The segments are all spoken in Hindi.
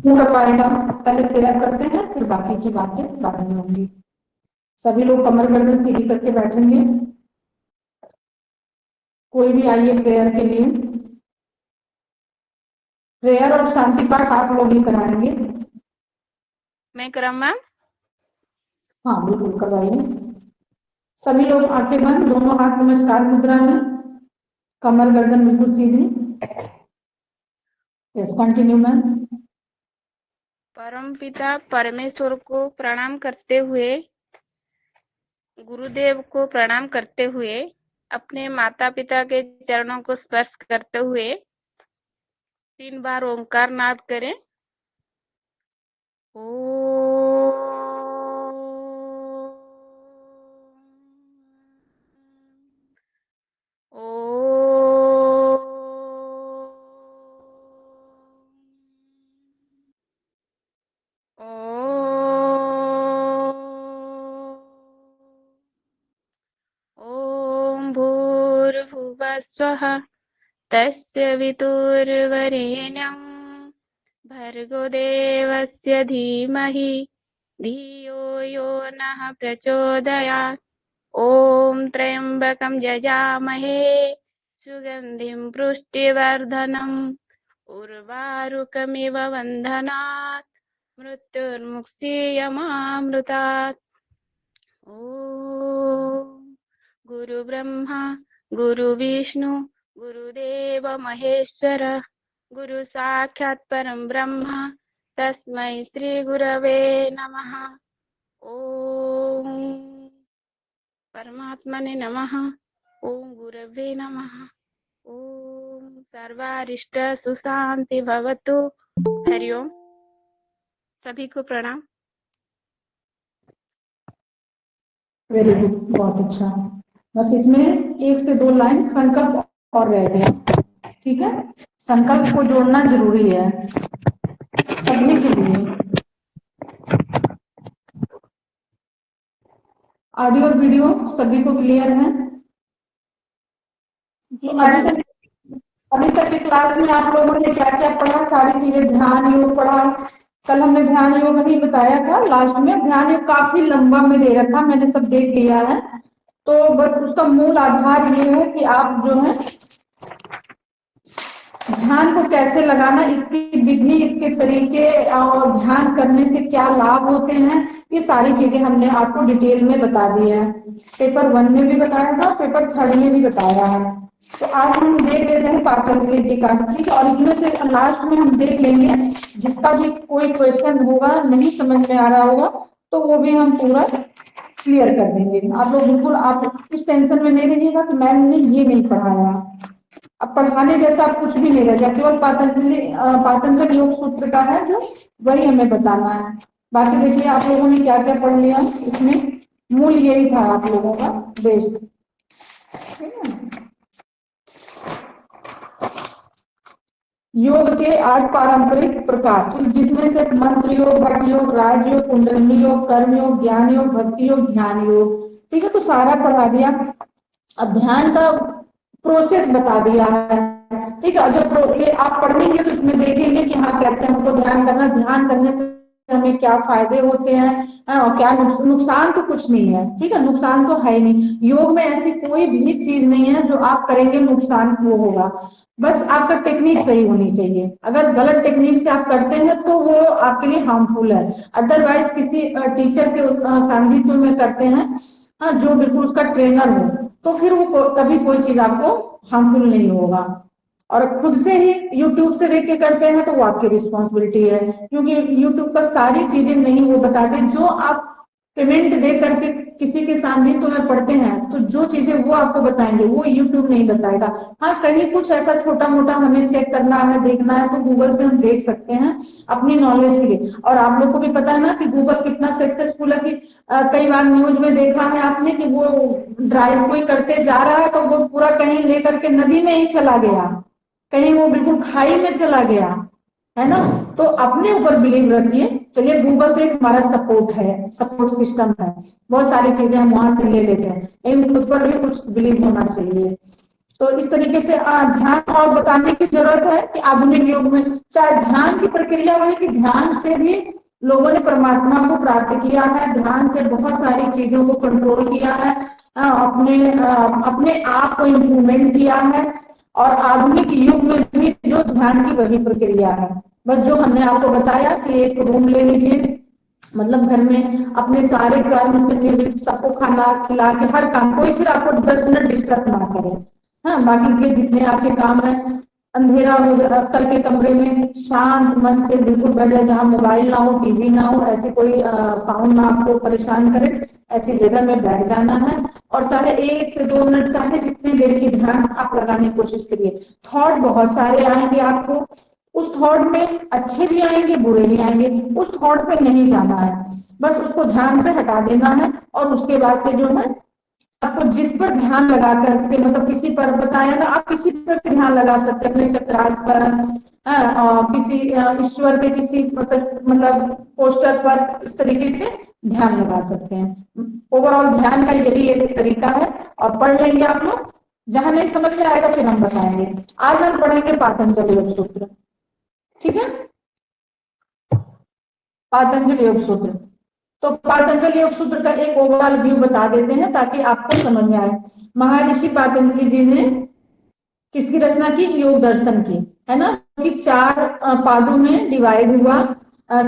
नहीं कर पाएगा। पहले प्रेयर करते हैं, फिर बाकी की बातें बाद में होंगी। सभी लोग कमर गर्दन सीधी करके बैठेंगे। कोई भी आइए प्रेयर के लिए। प्रेयर और शांति पाठ आप लोग ही कराएंगे। मैं कराऊं मैम? हाँ बिल्कुल करवाइए। सभी लोग आंखें बंद, दोनों हाथ नमस्कार मुद्रा में, कमर गर्दन बिल्कुल सीधी। Yes continue ma'am. परम पिता परमेश्वर को प्रणाम करते हुए, गुरुदेव को प्रणाम करते हुए, अपने माता पिता के चरणों को स्पर्श करते हुए 3 बार ओंकार नाद करें। ओ ॐ भूर्भुवः स्वः तस्य वितुर्वरेण्यं भर्गो देवस्य धीमहि धियो यो नः प्रचोदयात्। ॐ त्र्यम्बकं यजामहे सुगन्धिं पुष्टिवर्धनम् उर्वारुकमिव बन्धनात् मृत्युर्मुक्षीयमामृतात्। ॐ गुरुब्रह्मा गुरुविष्णु गुरुदेव महेश्वर गुरु साक्षात् परम ब्रह्म तस्मै श्री गुरवे नमः। ओम परमात्मने नमः। ओम गुरवे नमः। ओम सर्वारिष्ट सुशांति भवतु। हरिओम। सभी को प्रणाम। वेरी गुड, बहुत अच्छा। बस इसमें 1 से 2 लाइन संकल्प और रह गए। ठीक है, संकल्प को जोड़ना जरूरी है सभी के लिए। ऑडियो और वीडियो सभी को क्लियर है? तो अभी तक की क्लास में आप लोगों ने क्या क्या पढ़ा, सारी चीजें, ध्यान योग पढ़ा। कल हमने ध्यान योग नहीं बताया था, लास्ट में ध्यान योग काफी लंबा में दे रखा, मैंने सब देख लिया है। तो बस उसका मूल आधार ये है कि आप जो है ध्यान को कैसे लगाना, इसकी विधि, इसके तरीके और ध्यान करने से क्या लाभ होते हैं, ये सारी चीजें हमने आपको डिटेल में बता दी है। पेपर 1 में भी बताया था, पेपर 3 में भी बताया है। तो आज हम देख लेते हैं पातंजलि जी का, ठीक है। और इसमें से लास्ट में हम देख लेंगे जिसका भी कोई क्वेश्चन होगा, नहीं समझ में आ रहा होगा, तो वो भी हम पूरा क्लियर कर देंगे। आप लोग बिल्कुल, आप इस टेंशन में नहीं रहिएगा कि मैम ने ये नहीं पढ़ाया। अब पढ़ाने जैसा कुछ भी नहीं रह गया, केवल पातंजलि योग सूत्र का है जो वही हमें बताना है। बाकी देखिए आप लोगों ने क्या क्या पढ़ लिया, इसमें मूल यही था आप लोगों का बेस्ट, ठीक है। योग के 8 पारंपरिक प्रकार, जिसमें से मंत्र योग, भट योग, राजयोग, कुंडलिनी योग, कर्म योग, ज्ञान योग, भक्ति योग, ध्यान योग, ठीक है। तो सारा पढ़ा दिया। अब ध्यान का प्रोसेस बता दिया है, ठीक है। जब ये आप पढ़ेंगे तो इसमें देखेंगे कि हाँ कैसे हमको ध्यान करना, ध्यान करने से हमें क्या फायदे होते हैं और क्या नुकसान तो कुछ नहीं है, ठीक है। नुकसान तो है ही नहीं, योग में ऐसी कोई भी चीज नहीं है जो आप करेंगे नुकसान वो होगा। बस आपका टेक्निक सही होनी चाहिए। अगर गलत टेक्निक से आप करते हैं तो वो आपके लिए हार्मफुल है। अदरवाइज किसी टीचर के सानिध्य में करते हैं, हाँ, जो बिल्कुल उसका ट्रेनर हो, तो फिर वो कभी कोई चीज आपको हार्मफुल नहीं होगा। और खुद से ही यूट्यूब से देख के करते हैं तो वो आपकी रिस्पॉन्सिबिलिटी है, क्योंकि यूट्यूब पर सारी चीजें नहीं वो बताते। जो आप पेमेंट दे करके किसी के सानिध्य में पढ़ते हैं तो जो चीजें वो आपको बताएंगे वो यूट्यूब नहीं बताएगा। हाँ, कहीं कुछ ऐसा छोटा मोटा हमें चेक करना है, देखना है, तो गूगल से हम देख सकते हैं अपनी नॉलेज के लिए। और आप लोग को भी पता है ना कि गूगल कितना सक्सेसफुल है कि कई बार न्यूज में देखा है आपने कि वो ड्राइव कोई करते जा रहा है तो वो पूरा कहीं लेकर के नदी में ही चला गया, कहीं वो बिल्कुल खाई में चला गया, है ना। तो अपने ऊपर बिलीव रखिए। चलिए, गूगल तो एक हमारा सपोर्ट है, सपोर्ट सिस्टम है, बहुत सारी चीजें हम वहां से ले लेते हैं, लेकिन खुद पर भी कुछ बिलीव होना चाहिए। तो इस तरीके से ध्यान और बताने की जरूरत है कि आधुनिक युग में चाहे ध्यान की प्रक्रिया वही कि ध्यान से भी लोगों ने परमात्मा को प्राप्त किया है, ध्यान से बहुत सारी चीजों को कंट्रोल किया है, अपने आप को इम्प्रूवमेंट किया है। और आधुनिक युग में भी जो ध्यान की वही प्रक्रिया है। बस जो हमने आपको बताया कि एक रूम ले लीजिए, मतलब घर में अपने सारे कर्म से निवृत्त, सबको खाना खिला के हर काम, कोई फिर आपको 10 मिनट डिस्टर्ब ना करे। हाँ, बाकी के जितने आपके काम है अंधेरा हो करके कमरे में शांत मन से बिल्कुल बैठ जाए, जहाँ मोबाइल ना हो, टीवी ना हो, ऐसे कोई साउंड ना आपको परेशान करे, ऐसी जगह में बैठ जाना है। और चाहे 1 से 2 मिनट, चाहे जितनी देर की ध्यान आप लगाने की कोशिश करिए। थॉट बहुत सारे आएंगे आपको, उस थॉट में अच्छे भी आएंगे बुरे भी आएंगे, उस थॉट पे नहीं जाना है, बस उसको ध्यान से हटा देना है। और उसके बाद से जो है आपको जिस पर ध्यान लगा करके, मतलब किसी पर बताया ना, आप किसी पर ध्यान लगा सकते हैं, अपने चक्रास पर, किसी ईश्वर के किसी मतलब पोस्टर पर, इस तरीके से ध्यान लगा सकते हैं। ओवरऑल ध्यान का यही एक तरीका है, और पढ़ लेंगे आप लोग, जहां नहीं समझ में आएगा फिर हम बताएंगे। आज हम पढ़ेंगे पातंजलि योग सूत्र, ठीक है, पातंजलि योग सूत्र। तो पातंजलि योग सूत्र का एक ओवरऑल व्यू बता देते हैं ताकि आपको समझ में आए। महर्षि पातंजलि जी ने किसकी रचना की? योग दर्शन की, है ना, कि 4 पादों में डिवाइड हुआ,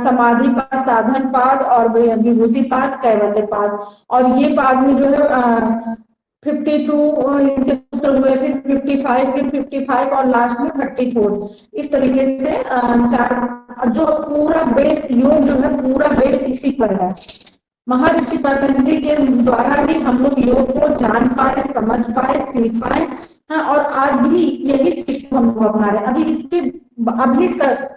समाधि पाद, साधन पाद और विभूति पाद, कैवल्य पाद। और ये पाद में जो है 52 इनके सूत्र हुए, फिर 55, फिर 55 और लास्ट में 34। इस तरीके से 4, जो पूरा बेस्ड योग जो है पूरा बेस्ड इसी पर है। महर्षि पतंजलि के द्वारा ही हम लोग योग को जान पाए, समझ पाए, सीख पाए। हाँ, और आज भी यही चीज हम लोग अपना रहे, अभी तक।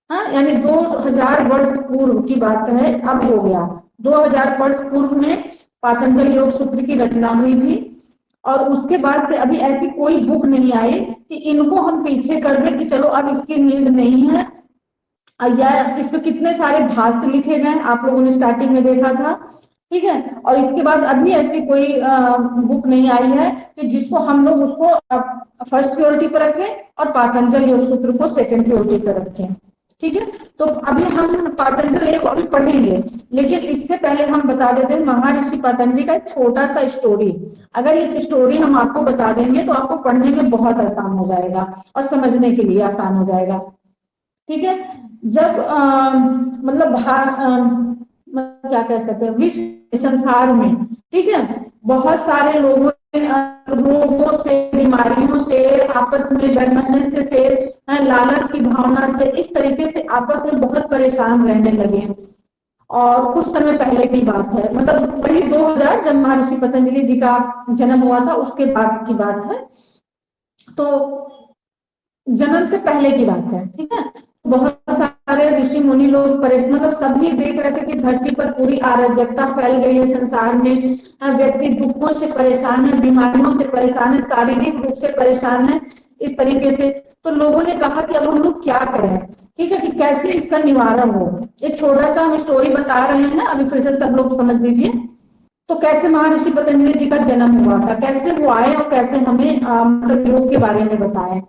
हाँ, यानी 2000 वर्ष पूर्व की बात है, अब हो गया 2000 वर्ष पूर्व में पातंजलि योग सूत्र की रचना हुई थी। और उसके बाद से अभी ऐसी कोई बुक नहीं आई कि इनको हम पीछे कर दें कि चलो अब इसकी नीड नहीं है, या इस पे कितने सारे भाष्य लिखे गए, आप लोगों ने स्टार्टिंग में देखा था, ठीक है। और इसके बाद अभी ऐसी कोई बुक नहीं आई है कि जिसको हम लोग उसको फर्स्ट प्योरिटी पर रखें और पातंजलि योग सूत्र को सेकंड प्योरिटी पर रखें, ठीक है। तो अभी हम पातंजलि को अभी पढ़ेंगे, लेकिन इससे पहले हम बता देते हैं महर्षि पतंजलि का एक छोटा सा स्टोरी। अगर ये स्टोरी हम आपको बता देंगे तो आपको पढ़ने में बहुत आसान हो जाएगा और समझने के लिए आसान हो जाएगा, ठीक है। जब मतलब क्या कह सकते हैं, विश्व संसार में, ठीक है, बहुत सारे लोगों रोगों से, बीमारियों से, आपस में वैमनस्य से, लालच की भावना से, इस तरीके से आपस में बहुत परेशान रहने लगे। और कुछ समय पहले की बात है, मतलब वही 2000 जब महर्षि पतंजलि जी का जन्म हुआ था उसके बाद की बात है, तो जन्म से पहले की बात है, ठीक है। बहुत सारे ऋषि मुनि लोग परेशान, मतलब सभी देख रहे थे कि धरती पर पूरी अराजकता फैल गई है संसार में, व्यक्ति दुखों से परेशान है, बीमारियों से परेशान है, शारीरिक रूप से परेशान है, इस तरीके से। तो लोगों ने कहा कि अब हम लोग क्या करें, ठीक है, कि कैसे इसका निवारण हो। एक छोटा सा हम स्टोरी बता रहे हैं, अभी फिर से सब लोग समझ लीजिए। तो कैसे महर्षि पतंजलि जी का जन्म हुआ था, कैसे वो आए और कैसे हमें मतलब योग के बारे में बताएं।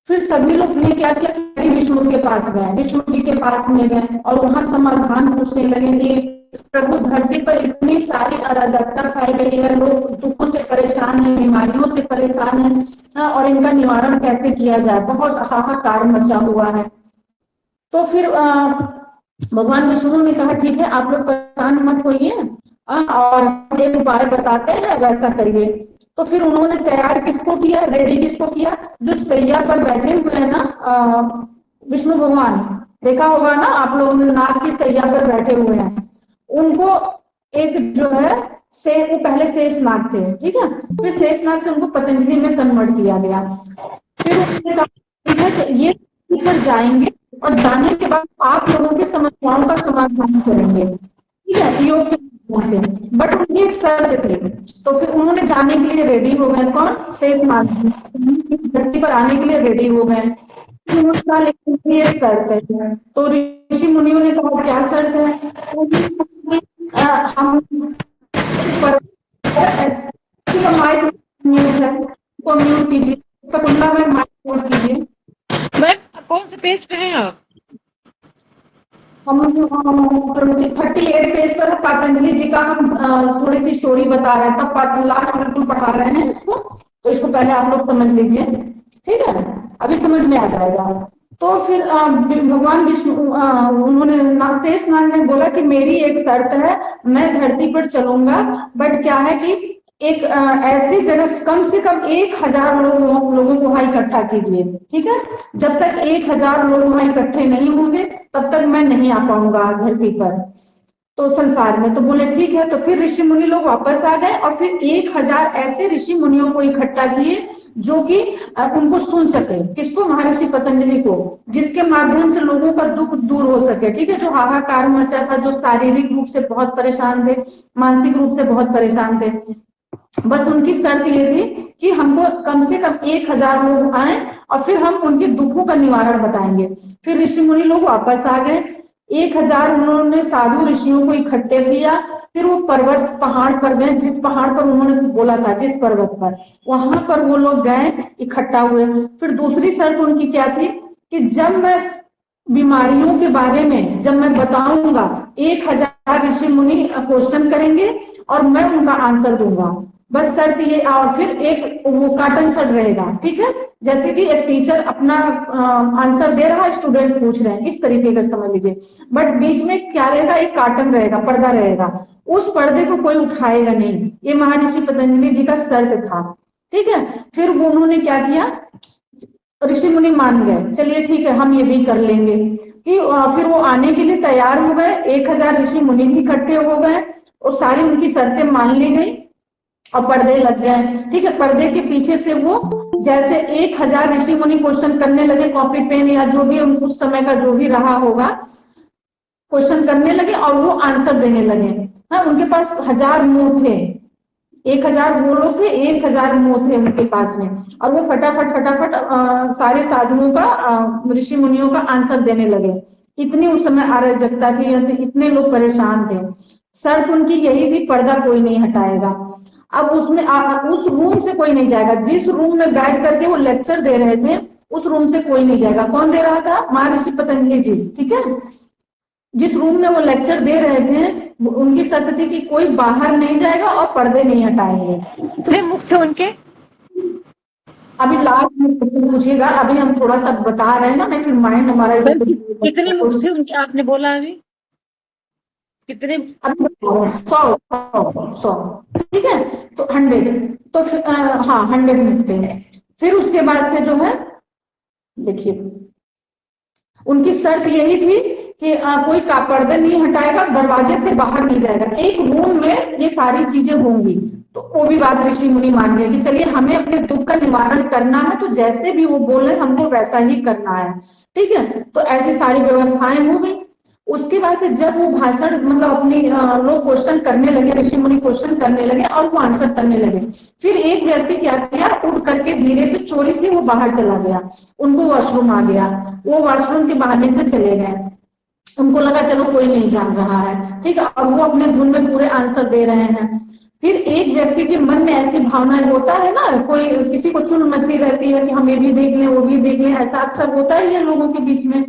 फिर सभी लोग ने क्या किया, विष्णु के पास गए, विष्णु जी के पास में गए और वहां समाधान पूछने लगे कि प्रभु धरती पर इतनी सारी अराजकता फैल गई है, लोग दुखों से परेशान है, बीमारियों से परेशान है, और इनका निवारण कैसे किया जाए, बहुत हाहाकार मचा हुआ है। तो फिर भगवान विष्णु ने कहा ठीक है, आप लोग परेशान मत होइए, और एक उपाय बताते हैं, वैसा करिए। तो फिर उन्होंने तैयार किसको किया, रेडी किसको किया, जो सैया पर बैठे हुए हैं ना, विष्णु भगवान, देखा होगा ना आप लोगों ने, नाग की सैया पर बैठे हुए हैं, उनको एक जो है वो पहले शेषनाग थे, ठीक है, फिर शेषनाग से उनको पतंजलि में कन्वर्ट किया गया। फिर उन्होंने कहा ठीक है, तो ये पर जाएंगे और जाने के बाद आप लोगों की समस्याओं का समाधान करेंगे, ठीक है, योग के से। बट उनकी एक शर्त थी, तो फिर उन्होंने जाने के लिए रेडी हो गए, कौन, शेषनाग धरती पर आने के लिए रेडी हो गए। उन्होंने कहा लेकिन ये शर्त है, तो ऋषि मुनियों ने कहा क्या शर्त है, हम को म्यूट कीजिए। शकुंतला मैम माइक म्यूट कीजिए। मैम कौन से पेज पे हैं आप? हम 38 पेज पर पतंजलि जी का हम थोड़ी सी स्टोरी बता रहे हैं, तब लास्ट बिल्कुल पढ़ा रहे हैं इसको, तो इसको पहले आप लोग समझ लीजिए, ठीक है, अभी समझ में आ जाएगा। तो फिर भगवान विष्णु उन्होंने शेष नाग ने बोला कि मेरी एक शर्त है, मैं धरती पर चलूंगा, बट क्या है कि एक ऐसी जगह कम से कम 1000 लोगों को वहां इकट्ठा कीजिए, ठीक है। जब तक 1000 लोग वहां इकट्ठे नहीं होंगे तब तक मैं नहीं आ पाऊंगा धरती पर, तो संसार में। तो बोले ठीक है। तो फिर ऋषि मुनि लोग वापस आ गए और फिर 1000 ऐसे ऋषि मुनियों को इकट्ठा किए जो कि उनको सुन सके। किसको? महर्षि पतंजलि को, जिसके माध्यम से लोगों का दुख दूर हो सके, ठीक है। जो हाहाकार मचा था, जो शारीरिक रूप से बहुत परेशान थे, मानसिक रूप से बहुत परेशान थे, बस उनकी शर्त ये थी कि हमको कम से कम 1000 लोग आए और फिर हम उनके दुखों का निवारण बताएंगे। फिर ऋषि मुनि लोग वापस आ गए, 1000 उन्होंने साधु ऋषियों को इकट्ठे किया। फिर वो पर्वत पहाड़ पर गए, जिस पहाड़ पर उन्होंने बोला था, जिस पर्वत पर, वहां पर वो लोग गए, इकट्ठा हुए। फिर दूसरी शर्त उनकी क्या थी कि जब मैं बीमारियों के बारे में जब मैं बताऊंगा, 1000 ऋषि मुनि क्वेश्चन करेंगे और मैं उनका आंसर दूंगा, बस शर्त ये। और फिर एक वो कार्टन शर्ट रहेगा, ठीक है, जैसे कि एक टीचर अपना आंसर दे रहा है, स्टूडेंट पूछ रहे हैं, इस तरीके का समझ लीजिए। बट बीच में क्या रहेगा? एक कार्टन रहेगा, पर्दा रहेगा, उस पर्दे को कोई उठाएगा नहीं। ये महर्षि पतंजलि जी का शर्त था, ठीक है। फिर वो उन्होंने क्या किया, ऋषि मुनि मान गए, चलिए ठीक है हम ये भी कर लेंगे। कि फिर वो आने के लिए तैयार हो गए, 1000 ऋषि मुनि भी इकट्ठे हो गए और सारी उनकी शर्तें मान ली गई और पर्दे लग गए, ठीक है। पर्दे के पीछे से वो जैसे 1000 ऋषि मुनि क्वेश्चन करने लगे, कॉपी पेन या जो भी उस समय का जो भी रहा होगा, क्वेश्चन करने लगे और वो आंसर देने लगे। हाँ, उनके पास 1000 मुंह थे, 1000 वो लोग थे, 1000 मुंह थे उनके पास में, और वो फटाफट फटाफट सारे साधुओं का, ऋषि मुनियों का आंसर देने लगे। इतनी उस समय अराजकता थी, इतने लोग परेशान थे। शर्त उनकी यही थी, पर्दा कोई नहीं हटाएगा। अब उसमें उस रूम से कोई नहीं जाएगा, जिस रूम में बैठ करके वो लेक्चर दे रहे थे उस रूम से कोई नहीं जाएगा। कौन दे रहा था? महर्षि पतंजलि जी, ठीक है। जिस रूम में वो लेक्चर दे रहे थे उनकी शर्त थी कि कोई बाहर नहीं जाएगा और पर्दे नहीं हटाएंगे। कितने मुख थे उनके? अभी लास्ट में पूछिएगा, अभी हम थोड़ा सा बता रहे हैं ना, नहीं फिर माइंड हमारा कितने मुख थे उनके आपने बोला अभी? कितने? 100, ठीक है, तो 100, तो हाँ 100 मुख थे। फिर उसके बाद से जो है देखिए, उनकी शर्त यही थी कि कोई का पर्दे नहीं हटाएगा, दरवाजे से बाहर नहीं जाएगा, एक रूम में ये सारी चीजें होंगी। तो वो भी बात ऋषि मुनि मान गए कि चलिए हमें अपने दुख का निवारण करना है, तो जैसे भी वो बोले हमको वैसा ही करना है, ठीक है। तो ऐसी सारी व्यवस्थाएं हो गई। उसके बाद से जब वो भाषण मतलब अपनी लोग क्वेश्चन करने लगे, ऋषि मुनि क्वेश्चन करने लगे और वो आंसर करने लगे, फिर एक व्यक्ति क्या किया, उठ करके धीरे से चोरी से वो बाहर चला गया, उनको वॉशरूम आ गया, वो वॉशरूम के बहाने से चले गए। उनको लगा चलो कोई नहीं जान रहा है, ठीक है, और वो अपने धुन में पूरे आंसर दे रहे हैं। फिर एक व्यक्ति के मन में ऐसी भावना होता है ना, कोई किसी को चुल मची रहती है कि हम ये भी देख लें वो भी देख लें, ऐसा अक्सर होता ही है लोगों के बीच में।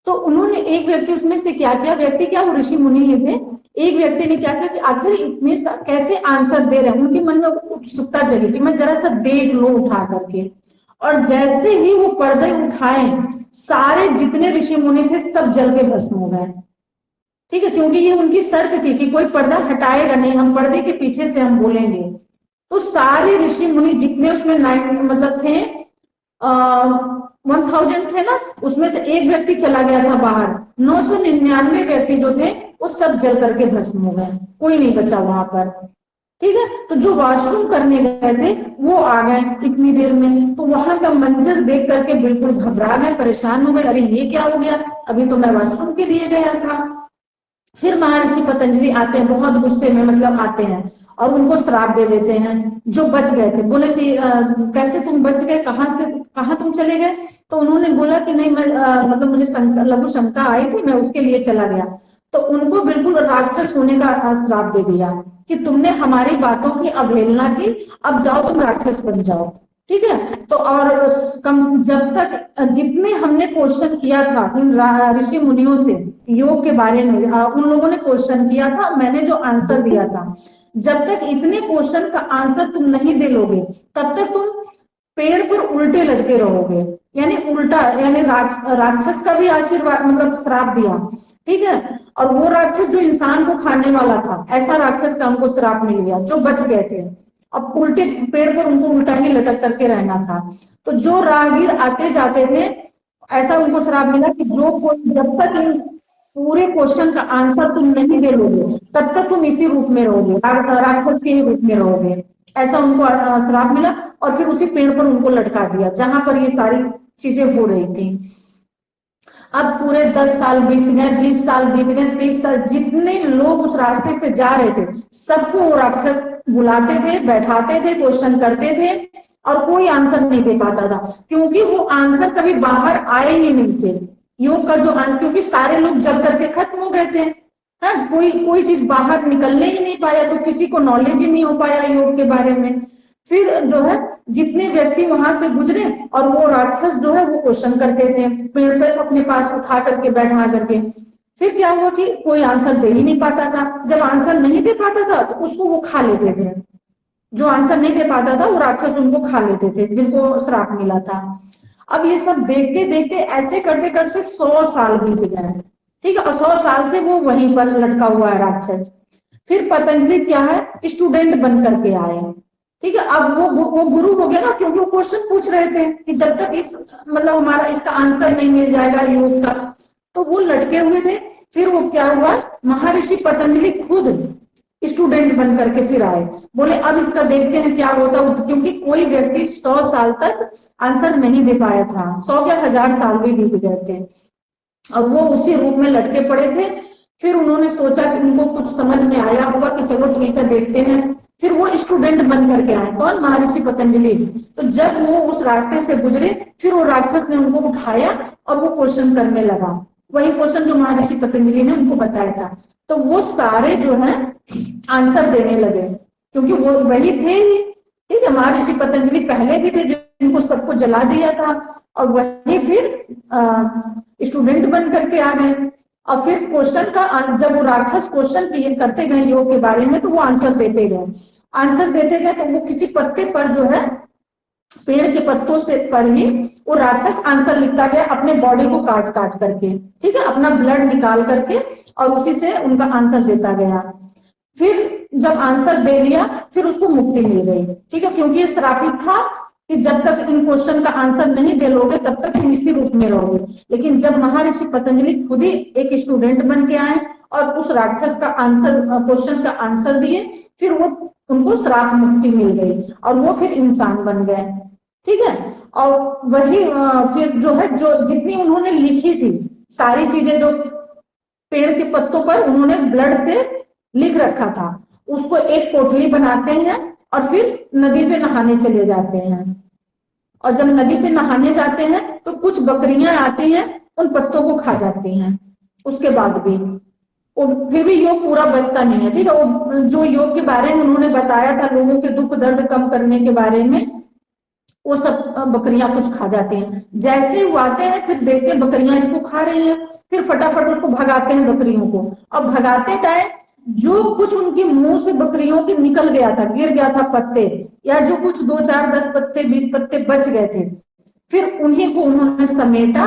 तो उन्होंने एक व्यक्ति उसमें से क्या किया, व्यक्ति क्या वो ऋषि मुनि ही थे, एक व्यक्ति ने क्या किया कि आखिर इतने कैसे आंसर दे रहे हैं, उनके मन में उत्सुकता जगी कि मैं जरा सा देख लूं उठा करके। और जैसे ही वो पर्दे उठाए, सारे जितने ऋषि मुनि थे सब जल के भस्म हो गए, ठीक है, क्योंकि ये उनकी शर्त थी कि कोई पर्दा हटाएगा नहीं, हम पर्दे के पीछे से हम बोलेंगे। तो सारे ऋषि मुनि जितने उसमें 9 मतलब थे 1000 थे ना, उसमें से एक व्यक्ति चला गया था बाहर, 999 व्यक्ति जो थे वो सब जल करके भस्म हो गए, कोई नहीं बचा वहां पर, ठीक है। तो जो वॉशरूम करने गए थे वो आ गए इतनी देर में, तो वहां का मंजर देख करके बिल्कुल घबरा गए, परेशान हो गए, अरे ये क्या हो गया, अभी तो मैं वॉशरूम के लिए गया था। फिर महर्षि पतंजलि आते हैं, बहुत गुस्से में मतलब आते हैं और उनको श्राप दे देते हैं जो बच गए थे। बोले कि कैसे तुम बच गए, कहाँ तुम चले गए? तो उन्होंने बोला कि नहीं मैं मतलब मुझे लघु शंका आई थी, मैं उसके लिए चला गया। तो उनको बिल्कुल राक्षस होने का श्राप दे दिया कि तुमने हमारी बातों की अवहेलना की, अब जाओ तुम राक्षस बन जाओ, ठीक है। तो और कम जब तक जितने हमने क्वेश्चन किया था इन ऋषि मुनियों से योग के बारे में, उन लोगों ने क्वेश्चन किया था, मैंने जो आंसर दिया था, जब तक इतने क्वेश्चन का आंसर तुम नहीं दे लोगे तब तक तुम पेड़ पर उल्टे लटके रहोगे। यानी उल्टा, यानी राक्षस का भी आशीर्वाद मतलब श्राप दिया, ठीक है। और वो राक्षस जो इंसान को खाने वाला था, ऐसा राक्षस का उनको श्राप मिल गया जो बच गए थे। अब उल्टे पेड़ पर उनको उल्टा ही लटक करके रहना था। तो जो राहगीर आते जाते थे, ऐसा उनको श्राप मिला कि जो कोई जब तक इन पूरे क्वेश्चन का आंसर तुम नहीं दे लोगे तब तक तुम इसी रूप में रहोगे, राक्षस के ही रूप में रहोगे। ऐसा उनको श्राप मिला और फिर उसी पेड़ पर उनको लटका दिया जहां पर ये सारी चीजें हो रही थी। अब पूरे 10 साल बीत गए, 20 साल बीत गए, 30 साल, जितने लोग उस रास्ते से जा रहे थे सबको वो राक्षस बुलाते थे, बैठाते थे, क्वेश्चन करते थे और कोई आंसर नहीं दे पाता था, क्योंकि वो आंसर कभी बाहर आए ही नहीं थे। योग का जो आंसर, क्योंकि सारे लोग जल करके खत्म हो गए थे, है कोई चीज बाहर निकलने ही नहीं पाया, तो किसी को नॉलेज ही नहीं हो पाया योग के बारे में। फिर जो है जितने व्यक्ति वहां से गुजरे और वो राक्षस जो है वो क्वेश्चन करते थे, पेड़ पे अपने पास उठा करके बैठा करके। फिर क्या हुआ कि कोई आंसर दे ही नहीं पाता था। जब आंसर नहीं दे पाता था तो उसको वो खा लेते थे। जो आंसर नहीं दे पाता था वो राक्षस उनको खा लेते थे, जिनको श्राप मिला था। अब ये सब देखते देखते ऐसे करते करते 100 साल बीत गए, ठीक है। और 100 साल से वो वहीं पर लटका हुआ है राक्षस। फिर पतंजलि क्या है, स्टूडेंट बन करके आए, ठीक है। अब वो गुरु हो गया ना, क्योंकि वो क्वेश्चन पूछ रहे थे कि जब तक इस मतलब हमारा इसका आंसर नहीं मिल जाएगा योग का, तो वो लटके हुए थे। फिर वो क्या हुआ, महर्षि पतंजलि खुद स्टूडेंट बन करके फिर आए, बोले अब इसका देखते हैं क्या होता, क्योंकि कोई व्यक्ति 100 साल तक आंसर नहीं दे पाया था, 100 क्या 1000 साल भी बीत गए थे और वो उसी रूप में लटके पड़े थे। फिर उन्होंने सोचा कि उनको कुछ समझ में आया होगा कि चलो ठीक है देखते हैं। फिर वो स्टूडेंट बन करके आए, कौन, महर्षि पतंजलि। तो जब वो उस रास्ते से गुजरे फिर वो राक्षस ने उनको उठाया और वो क्वेश्चन करने लगा, वही क्वेश्चन जो महर्षि पतंजलि ने उनको बताया था। तो वो सारे जो है आंसर देने लगे, क्योंकि वो वही थे ही, ठीक है। महर्षि पतंजलि पहले भी थे जिनको सबको जला दिया था, और वही फिर स्टूडेंट बन करके आ गए। और फिर क्वेश्चन का जब वो राक्षस क्वेश्चन करते गए योग के बारे में, तो वो आंसर देते गए, आंसर देते गए। तो वो किसी पत्ते पर जो है, पेड़ के पत्तों से पर ही वो राक्षस आंसर लिखता गया, अपने बॉडी को काट काट करके, ठीक है, अपना ब्लड निकाल करके, और उसी से उनका आंसर देता गया। फिर जब आंसर दे लिया फिर उसको मुक्ति मिल गई, ठीक है, क्योंकि ये श्रापित था कि जब तक इन क्वेश्चन का आंसर नहीं दे लोगे तब तक तुम इसी रूप में रहोगे। लेकिन जब महर्षि पतंजलि खुद ही एक स्टूडेंट बन के आए और उस राक्षस का आंसर, क्वेश्चन का आंसर दिए, फिर वो उनको श्राप मुक्ति मिल गई और वो फिर इंसान बन गए, ठीक है। और वही फिर जो है, जो जितनी उन्होंने लिखी थी सारी चीजें, जो पेड़ के पत्तों पर उन्होंने ब्लड से लिख रखा था, उसको एक पोटली बनाते हैं और फिर नदी पे नहाने चले जाते हैं। और जब नदी पे नहाने जाते हैं तो कुछ बकरियां आती हैं, उन पत्तों को खा जाती हैं। उसके बाद भी वो फिर भी योग पूरा बचता नहीं है, ठीक है। वो जो योग के बारे में उन्होंने बताया था, लोगों के दुख दर्द कम करने के बारे में, वो सब बकरियां कुछ खा जाती हैं। जैसे वो आते हैं फिर देखते हैं बकरियां इसको खा रही हैं, फिर फटाफट उसको भगाते हैं बकरियों को। अब भगाते टाइम जो कुछ उनके मुंह से बकरियों के निकल गया था, गिर गया था पत्ते, या जो कुछ 2 4 10 पत्ते 20 पत्ते बच गए थे, फिर उन्हीं को उन्होंने समेटा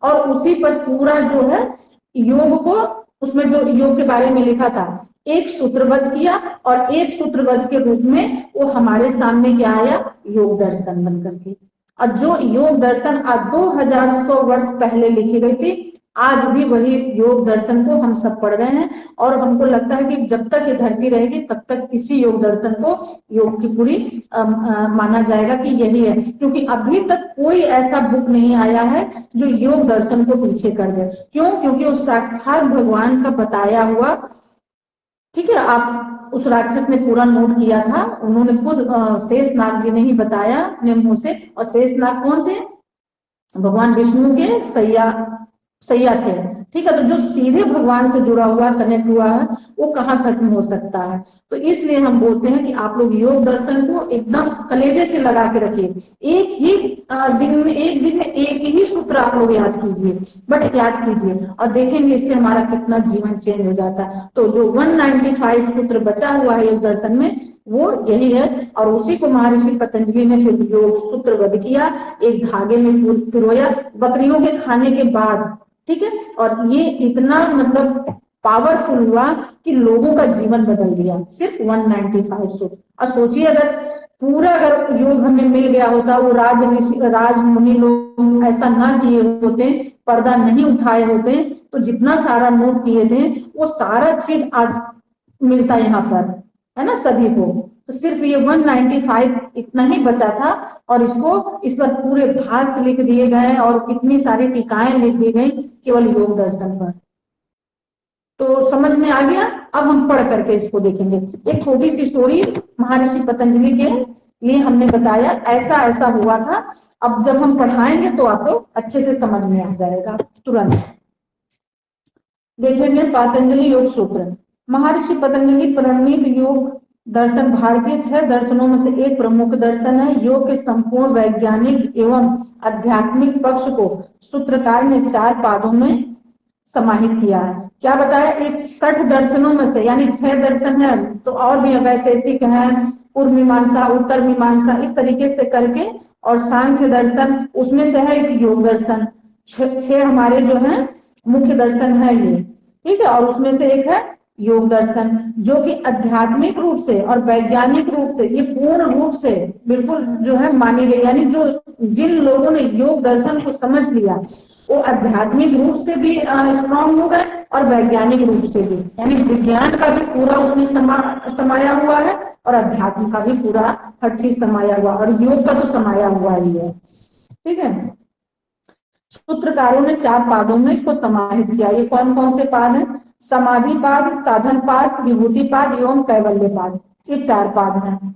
और उसी पर पूरा जो है योग को, उसमें जो योग के बारे में लिखा था, एक सूत्रबद्ध किया। और एक सूत्रबद्ध के रूप में वो हमारे सामने क्या आया, योग दर्शन बन करके। और जो योग दर्शन आज 2100 वर्ष पहले लिखी गई थी, आज भी वही योग दर्शन को हम सब पढ़ रहे हैं। और हमको लगता है कि जब तक ये धरती रहेगी तब तक इसी योग दर्शन को योग की पूरी माना जाएगा कि यही है, क्योंकि अभी तक कोई ऐसा बुक नहीं आया है जो योग दर्शन को पीछे कर दे। क्यों? क्योंकि वो साक्षात भगवान का बताया हुआ, ठीक है। आप उस राक्षस ने पूरा नोट किया था, उन्होंने खुद शेषनाग जी ने ही बताया अपने मुंह से। और शेषनाग कौन थे? भगवान विष्णु के सैया थे, ठीक है। तो जो सीधे भगवान से जुड़ा हुआ कनेक्ट हुआ है वो कहाँ खत्म हो सकता है। तो इसलिए हम बोलते हैं कि आप लोग योग दर्शन को एकदम कलेजे से लगा के रखिए। एक ही दिन में एक ही सूत्र आप लोग याद कीजिए, बट याद कीजिए और देखेंगे इससे हमारा कितना जीवन चेंज हो जाता है। तो जो 195 सूत्र बचा हुआ है योग दर्शन में वो यही है, और उसी को महर्षि पतंजलि ने फिर योग सूत्रबद्ध किया, एक धागे में पिरोया बकरियों के खाने के बाद, ठीक है। और ये इतना मतलब पावरफुल हुआ कि लोगों का जीवन बदल दिया, सिर्फ 195 सूत्र। और सोचिए अगर पूरा अगर योग हमें मिल गया होता, वो राज मुनि लोग ऐसा ना किए होते, पर्दा नहीं उठाए होते, तो जितना सारा नोट किए थे वो सारा चीज आज मिलता यहाँ पर, है ना सभी को। तो सिर्फ ये 195 इतना ही बचा था, और इसको इस पर पूरे भाष्य लिख दिए गए और कितनी सारी टीकाएं लिख दी गई केवल योग दर्शन पर। तो समझ में आ गया। अब हम पढ़ करके इसको देखेंगे। एक छोटी सी स्टोरी महर्षि पतंजलि के लिए हमने बताया, ऐसा ऐसा हुआ था। अब जब हम पढ़ाएंगे तो आपको अच्छे से समझ में आ जाएगा तुरंत। देखेंगे पतंजलि योग सूत्र। महर्षि पतंजलि प्रणीत योग दर्शन भारतीय 6 दर्शनों में से एक प्रमुख दर्शन है। योग के संपूर्ण वैज्ञानिक एवं आध्यात्मिक पक्ष को सूत्रकार ने 4 पादों में समाहित किया है। क्या बताया, एक 60 दर्शनों में से, यानी 6 दर्शन है तो और भी वैशेषिक है, पूर्व मीमांसा, उत्तर मीमांसा, इस तरीके से करके, और सांख्य दर्शन उसमें से है एक योग दर्शन। 6 हमारे जो है मुख्य दर्शन है ये, ठीक है। और उसमें से एक है योग दर्शन, जो कि आध्यात्मिक रूप से और वैज्ञानिक रूप से ये पूर्ण रूप से बिल्कुल जो है मानी गई। यानी जो जिन लोगों ने योग दर्शन को समझ लिया वो आध्यात्मिक रूप से भी स्ट्रांग हो गए और वैज्ञानिक रूप से भी, यानी विज्ञान का भी पूरा उसमें समाया हुआ है और अध्यात्म का भी पूरा हर चीज समाया हुआ, और योग का तो समाया हुआ ही है, ठीक है। सूत्रकारों ने 4 पादों में इसको समाहित किया। ये कौन कौन से पाद हैं? समाधि पाद, साधन पाद, विभूति पाद एवं कैवल्य पाद, ये 4 पाद हैं।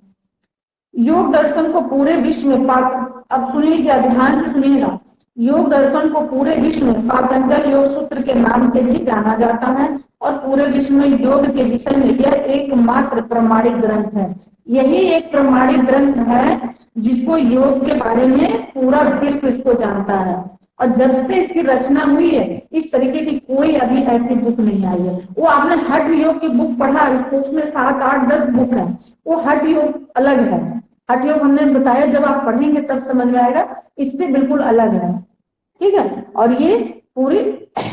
योग दर्शन को पूरे विश्व में अब सुनिए, क्या ध्यान से सुनिएगा, योग दर्शन को पूरे विश्व में पातंजल योग सूत्र के नाम से भी जाना जाता है, और पूरे विश्व में योग के विषय में यह एकमात्र प्रमाणिक ग्रंथ है। यही एक प्रमाणिक ग्रंथ है जिसको योग के बारे में पूरा विश्व इसको जानता है। और जब से इसकी रचना हुई है इस तरीके की कोई अभी ऐसी बुक नहीं आई है। वो आपने हठ योग की बुक पढ़ा, उसमें 7, 8, 10 बुक है, वो हठ योग अलग है। हठ योग हमने बताया, जब आप पढ़ेंगे तब समझ में आएगा, इससे बिल्कुल अलग है, ठीक है। और ये पूरी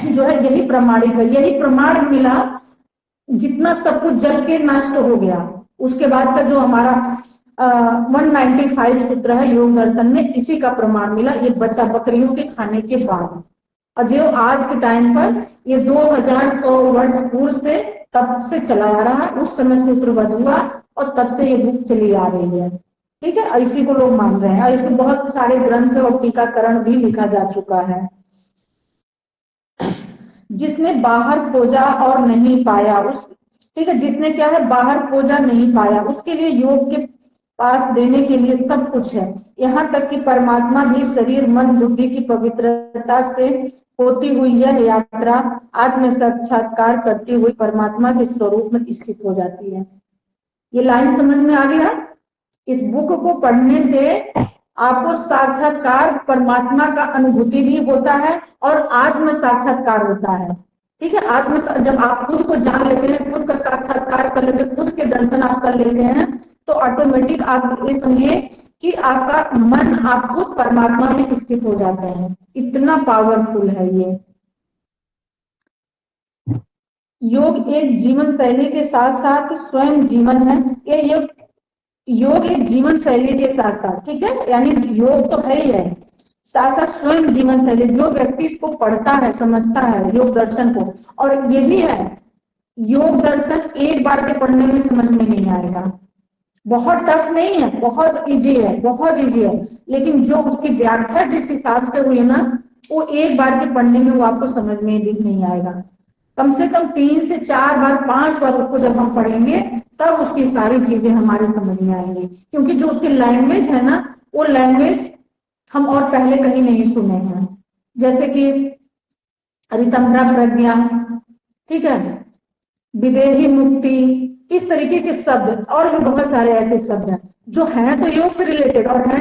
जो है यही प्रमाणिक है, यही प्रमाण मिला। जितना सब कुछ जल के नष्ट हो गया उसके बाद का जो हमारा 195 सूत्र है योग दर्शन में, इसी का प्रमाण मिला, ये बच्चा बकरियों के खाने के बाद। और जो आज के टाइम पर ये 2100 वर्ष पूर्व से तब से चला आ रहा है, उस समय सूत्रबद्ध हुआ और तब से ये बुक चली आ रही है, ठीक है। इसी को लोग मान रहे हैं, और इसको बहुत सारे ग्रंथ और टीकाकरण भी लिखा जा चुका है। जिसने बाहर खोजा और नहीं पाया उस, ठीक है, जिसने क्या है बाहर खोजा नहीं पाया, उसके लिए योग के पास देने के लिए सब कुछ है। यहाँ तक कि परमात्मा भी शरीर मन बुद्धि की पवित्रता से होती हुई यह यात्रा आत्म साक्षात्कार करती हुई परमात्मा के स्वरूप में स्थित हो जाती है। ये लाइन समझ में आ गया? इस बुक को पढ़ने से आपको साक्षात्कार परमात्मा का अनुभूति भी होता है और आत्म साक्षात्कार होता है, ठीक है। जब आप खुद को जान लेते हैं, खुद का साक्षात्कार कर लेते हैं, खुद के दर्शन आप कर लेते हैं, तो ऑटोमेटिक आप ये समझिए कि आपका मन, आप खुद परमात्मा में स्थित हो जाते हैं। इतना पावरफुल है ये योग। एक जीवन शैली के साथ साथ स्वयं जीवन है। ये योग एक जीवन शैली के साथ साथ, ठीक है, यानी योग तो है ही है, साथ साथ स्वयं जीवन शैली। जो व्यक्ति इसको पढ़ता है, समझता है योग दर्शन को, और ये भी है योग दर्शन एक बार के पढ़ने में समझ में नहीं आएगा, बहुत टफ नहीं है, बहुत इजी है, बहुत इजी है। लेकिन जो उसकी व्याख्या जिस हिसाब से हुई है ना, वो एक बार के पढ़ने में वो आपको समझ में भी नहीं आएगा। कम से कम 3 से 4 बार 5 बार उसको जब हम पढ़ेंगे तब उसकी सारी चीजें हमारे समझ में आएंगी, क्योंकि जो उसकी लैंग्वेज है ना, वो लैंग्वेज हम और पहले कहीं नहीं सुने हैं। जैसे कि अरितम्भरा प्रज्ञा, ठीक है, विदेही मुक्ति, इस तरीके के शब्द और भी बहुत सारे ऐसे शब्द हैं जो हैं तो योग से रिलेटेड और हैं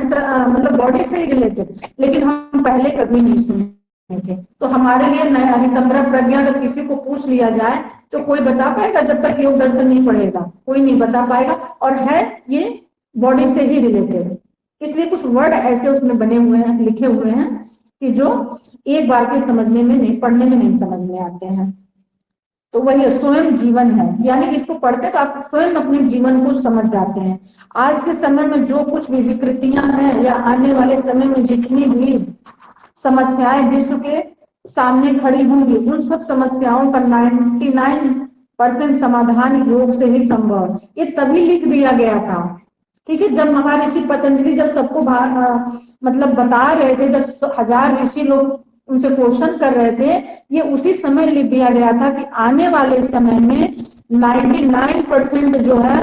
मतलब बॉडी से ही रिलेटेड, लेकिन हम पहले कभी नहीं सुने थे। तो हमारे लिए नया अरितम्भरा प्रज्ञा अगर किसी को पूछ लिया जाए तो कोई बता पाएगा? जब तक योग दर्शन नहीं पढ़ेगा कोई नहीं बता पाएगा, और है ये बॉडी से ही रिलेटेड। इसलिए कुछ वर्ड ऐसे उसमें बने हुए हैं, लिखे हुए हैं कि जो एक बार के समझने में नहीं, पढ़ने में नहीं समझ में आते हैं। तो वही स्वयं जीवन है, यानी इसको पढ़ते तो आप स्वयं अपने जीवन को समझ जाते हैं। आज के समय में जो कुछ भी विकृतियां हैं या आने वाले समय में जितनी भी समस्याएं विश्व के सामने खड़ी होंगी, उन सब समस्याओं का 99% समाधान योग से ही संभव। ये तभी लिख दिया गया था, ठीक है, जब महर्षि पतंजलि जब सबको मतलब बता रहे थे, जब 1000 ऋषि लोग उनसे क्वेश्चन कर रहे थे, ये उसी समय लिख दिया गया था कि आने वाले समय में 99% जो है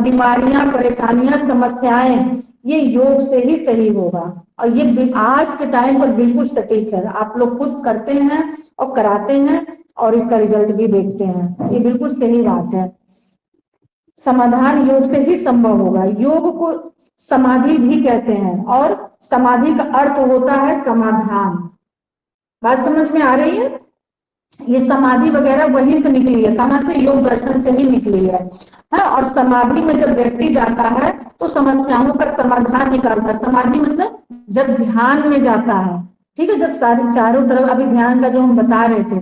बीमारियां, परेशानियां, समस्याएं, ये योग से ही सही होगा। और ये आज के टाइम पर बिल्कुल सटीक है, आप लोग खुद करते हैं और कराते हैं और इसका रिजल्ट भी देखते हैं, ये बिल्कुल सही बात है। समाधान योग से ही संभव होगा। योग को समाधि भी कहते हैं और समाधि का अर्थ होता है समाधान। बात समझ में आ रही है? ये समाधि वगैरह वहीं से निकली है, कहाँ से? योग दर्शन से ही निकली है। और समाधि में जब व्यक्ति जाता है तो समस्याओं का समाधान निकालता है। समाधि मतलब जब ध्यान में जाता है, ठीक है, जब सारे चारों तरफ, अभी ध्यान का जो हम बता रहे थे,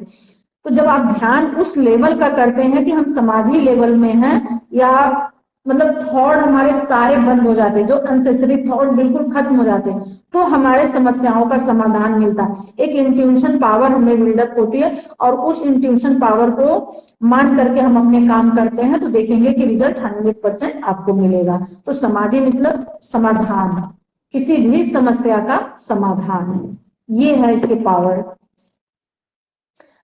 तो जब आप ध्यान उस लेवल का करते हैं कि हम समाधि लेवल में हैं, या मतलब थॉट हमारे सारे बंद हो जाते हैं, जो अनसेसरी थॉट बिल्कुल खत्म हो जाते हैं, तो हमारे समस्याओं का समाधान मिलता है। एक इंट्यूशन पावर हमें बिल्डअप होती है और उस इंट्यूशन पावर को मान करके हम अपने काम करते हैं तो देखेंगे कि रिजल्ट 100% आपको मिलेगा। तो समाधि मतलब समाधान, किसी भी समस्या का समाधान, ये है इसके पावर।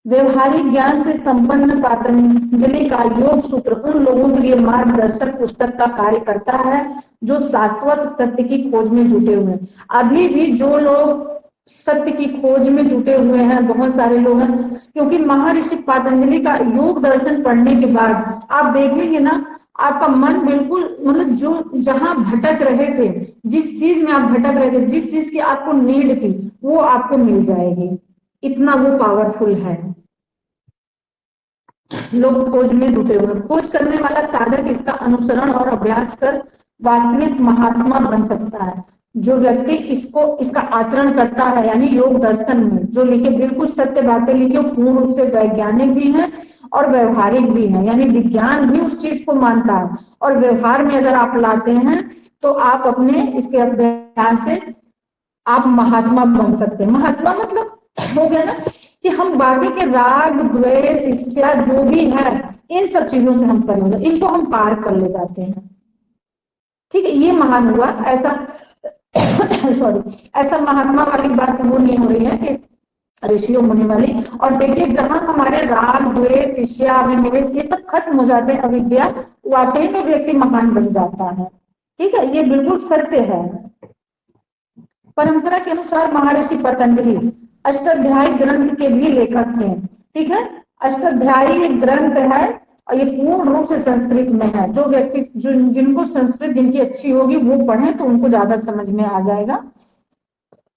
व्यवहारिक ज्ञान से संपन्न पतंजलि का योग सूत्र उन लोगों के लिए मार्गदर्शक पुस्तक का कार्य करता है जो शाश्वत सत्य की खोज में जुटे हुए हैं। अभी भी जो लोग सत्य की खोज में जुटे हुए हैं, बहुत सारे लोग हैं, क्योंकि महर्षि पतंजलि का योग दर्शन पढ़ने के बाद आप देखेंगे ना, आपका मन बिल्कुल, मतलब जो जहां भटक रहे थे, जिस चीज में आप भटक रहे थे, जिस चीज की आपको नीड थी, वो आपको मिल जाएगी। इतना वो पावरफुल है। लोग खोज में जुटे हुए। खोज करने वाला साधक इसका अनुसरण और अभ्यास कर वास्तविक महात्मा बन सकता है। जो व्यक्ति इसका आचरण करता है, यानी योग दर्शन में जो लिखे, बिल्कुल सत्य बातें लिखे, पूर्ण रूप से वैज्ञानिक भी है और व्यवहारिक भी है, यानी विज्ञान भी उस चीज को मानता है और व्यवहार में अगर आप लाते हैं तो आप अपने इसके अभ्यास से आप महात्मा बन सकते हैं। महात्मा मतलब हो गया ना कि हम बाकी के राग, द्वेष, ईर्ष्या जो भी है, इन सब चीजों से हम परे हो जाते, इनको हम पार कर ले जाते हैं, ठीक है, ये महान हुआ। ऐसा सॉरी, ऐसा महात्मा वाली बात वो नहीं हो रही है कि ऋषियों मुनि वाली। और देखिए, जहां हमारे राग, द्वेष, ईर्ष्या, अभिनिवेश ये सब खत्म हो जाते हैं, अविद्या, वाकई में व्यक्ति महान बन जाता है, ठीक है, ये बिल्कुल सत्य है। परंपरा के अनुसार महर्षि पतंजलि अष्टाध्यायी ग्रंथ के भी लेखक हैं, ठीक है। अष्टाध्यायी ग्रंथ है और ये पूर्ण रूप से संस्कृत में है। जो व्यक्ति जिनको संस्कृत जिनकी अच्छी होगी वो पढ़ें तो उनको ज्यादा समझ में आ जाएगा।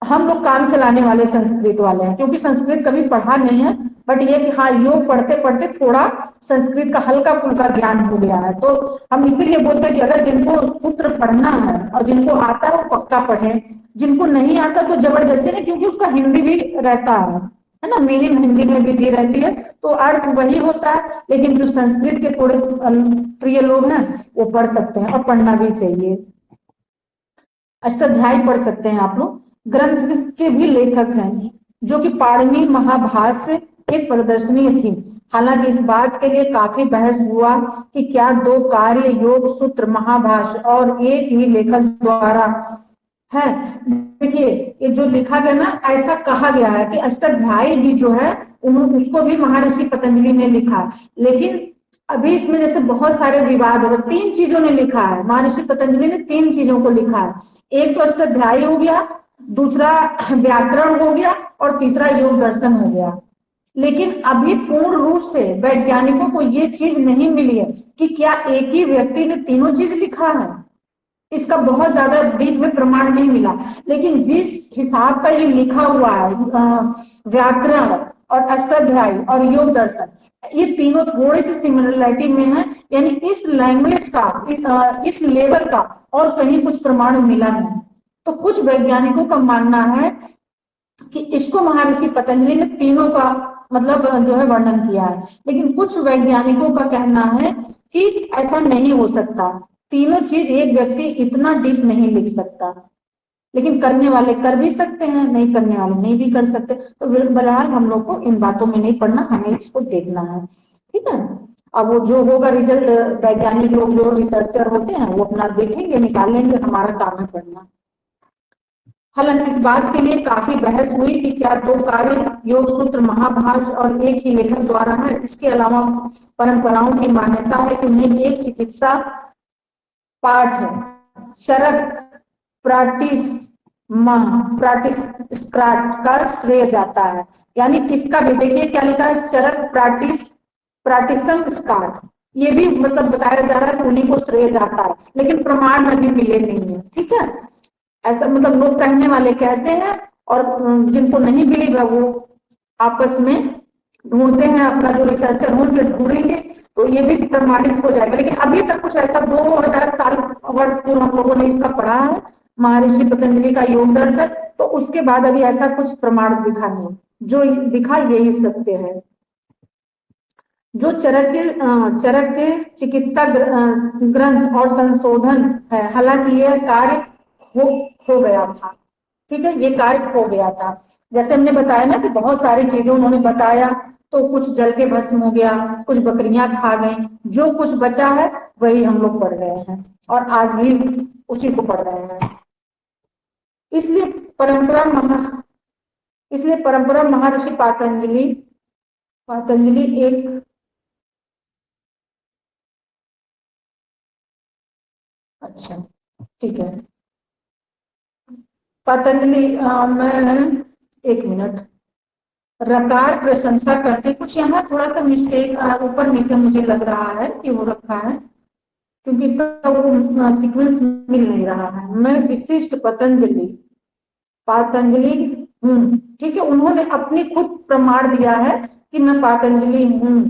हम लोग काम चलाने वाले संस्कृत वाले हैं, क्योंकि संस्कृत कभी पढ़ा नहीं है, बट ये कि हाँ, योग पढ़ते पढ़ते थोड़ा संस्कृत का हल्का फुल्का ज्ञान हो गया है। तो हम इसीलिए बोलते हैं कि अगर जिनको सूत्र पढ़ना है और जिनको आता है वो पक्का पढ़े, जिनको नहीं आता तो जबरदस्ती नहीं, क्योंकि उसका हिंदी भी रहता है ना, मीनिंग हिंदी में भी दी रहती है, तो अर्थ वही होता है। लेकिन जो संस्कृत के थोड़े प्रिय लोग हैं वो पढ़ सकते हैं और पढ़ना भी चाहिए। अष्टाध्यायी पढ़ सकते हैं आप लोग। ग्रंथ के भी लेखक हैं, जो कि पाणिनि महाभाष्य एक प्रदर्शनी थी। हालांकि इस बात के लिए काफी बहस हुआ कि क्या दो कार्य, योग सूत्र, महाभाष्य और एक ही लेखक द्वारा है। देखिए, ये जो लिखा गया ना, ऐसा कहा गया है कि अष्टाध्यायी भी जो है उसको भी महर्षि पतंजलि ने लिखा, लेकिन अभी इसमें जैसे बहुत सारे विवाद हो रहे। 3 चीजों ने लिखा है, महर्षि पतंजलि ने 3 चीजों को लिखा है। एक तो अष्टाध्यायी हो गया, दूसरा व्याकरण हो गया और तीसरा योग दर्शन हो गया। लेकिन अभी पूर्ण रूप से वैज्ञानिकों को ये चीज नहीं मिली है कि क्या एक ही व्यक्ति ने तीनों चीज लिखा है। इसका बहुत ज्यादा डीप में प्रमाण नहीं मिला, लेकिन जिस हिसाब का ये लिखा हुआ है, व्याकरण और अष्टाध्यायी और योग दर्शन, ये तीनों थोड़े से सिमिलरिटी में है, यानी इस लैंग्वेज का, इस लेवल का और कहीं कुछ प्रमाण मिला नहीं। तो कुछ वैज्ञानिकों का मानना है कि इसको महर्षि पतंजलि ने तीनों का मतलब जो है वर्णन किया है, लेकिन कुछ वैज्ञानिकों का कहना है कि ऐसा नहीं हो सकता, तीनों चीज एक व्यक्ति इतना डीप नहीं लिख सकता, लेकिन करने वाले कर भी सकते हैं, नहीं करने वाले नहीं भी कर सकते। तो बहरहाल हम लोग को इन बातों में नहीं पढ़ना, हमें इसको देखना है, ठीक है। अब वो जो होगा रिजल्ट, वैज्ञानिक लोग जो रिसर्चर होते हैं वो अपना देखेंगे, निकालेंगे, हमारा काम है पढ़ना। हालांकि इस बात के लिए काफी बहस हुई कि क्या दो कार्य योग सूत्र महाभाष्य और एक ही लेखक द्वारा है। इसके अलावा परंपराओं की मान्यता है कि उन्हें एक चिकित्सा पाठ है, चरक प्राटिस्क्राट का श्रेय जाता है। यानी इसका भी देखिए क्या लिखा है, चरक प्राटिसम स्काट, ये भी मतलब बताया जा रहा है कि उन्हीं को श्रेय जाता है, लेकिन प्रमाण अभी मिले नहीं है, ठीक है। ऐसा मतलब लोग कहने वाले कहते हैं, और जिनको नहीं बिलीव है वो आपस में ढूंढते हैं, अपना जो रिसर्चर होंगे ढूंढेंगे तो ये भी प्रमाणित हो जाएगा। लेकिन अभी तक कुछ ऐसा 2000 साल वर्ष पूर्व हम लोगों ने इसका पढ़ा है, महर्षि पतंजलि का योग दर्शन, तो उसके बाद अभी ऐसा कुछ प्रमाण दिखा नहीं, जो दिखा यही सत्य है। जो चरक के चिकित्सा ग्रंथ और संशोधन है, हालांकि यह कार्य हो गया था, ठीक है, ये कार्य हो गया था। जैसे हमने बताया ना कि बहुत सारी चीजें उन्होंने बताया, तो कुछ जल के भस्म हो गया, कुछ बकरियां खा गई, जो कुछ बचा है वही हम लोग पढ़ रहे हैं और आज भी उसी को पढ़ रहे हैं। इसलिए परंपरा महर्षि पतंजलि एक अच्छा ठीक है, पतंजलि मैं एक मिनट, रकार प्रशंसा करते, कुछ यहाँ थोड़ा सा मिस्टेक ऊपर नीचे मुझे लग रहा है कि वो रखा है, क्योंकि इसका वो सीक्वेंस मिल नहीं रहा है। मैं विशिष्ट पतंजलि हूँ, ठीक है, उन्होंने अपनी खुद प्रमाण दिया है कि मैं पतंजलि हूँ,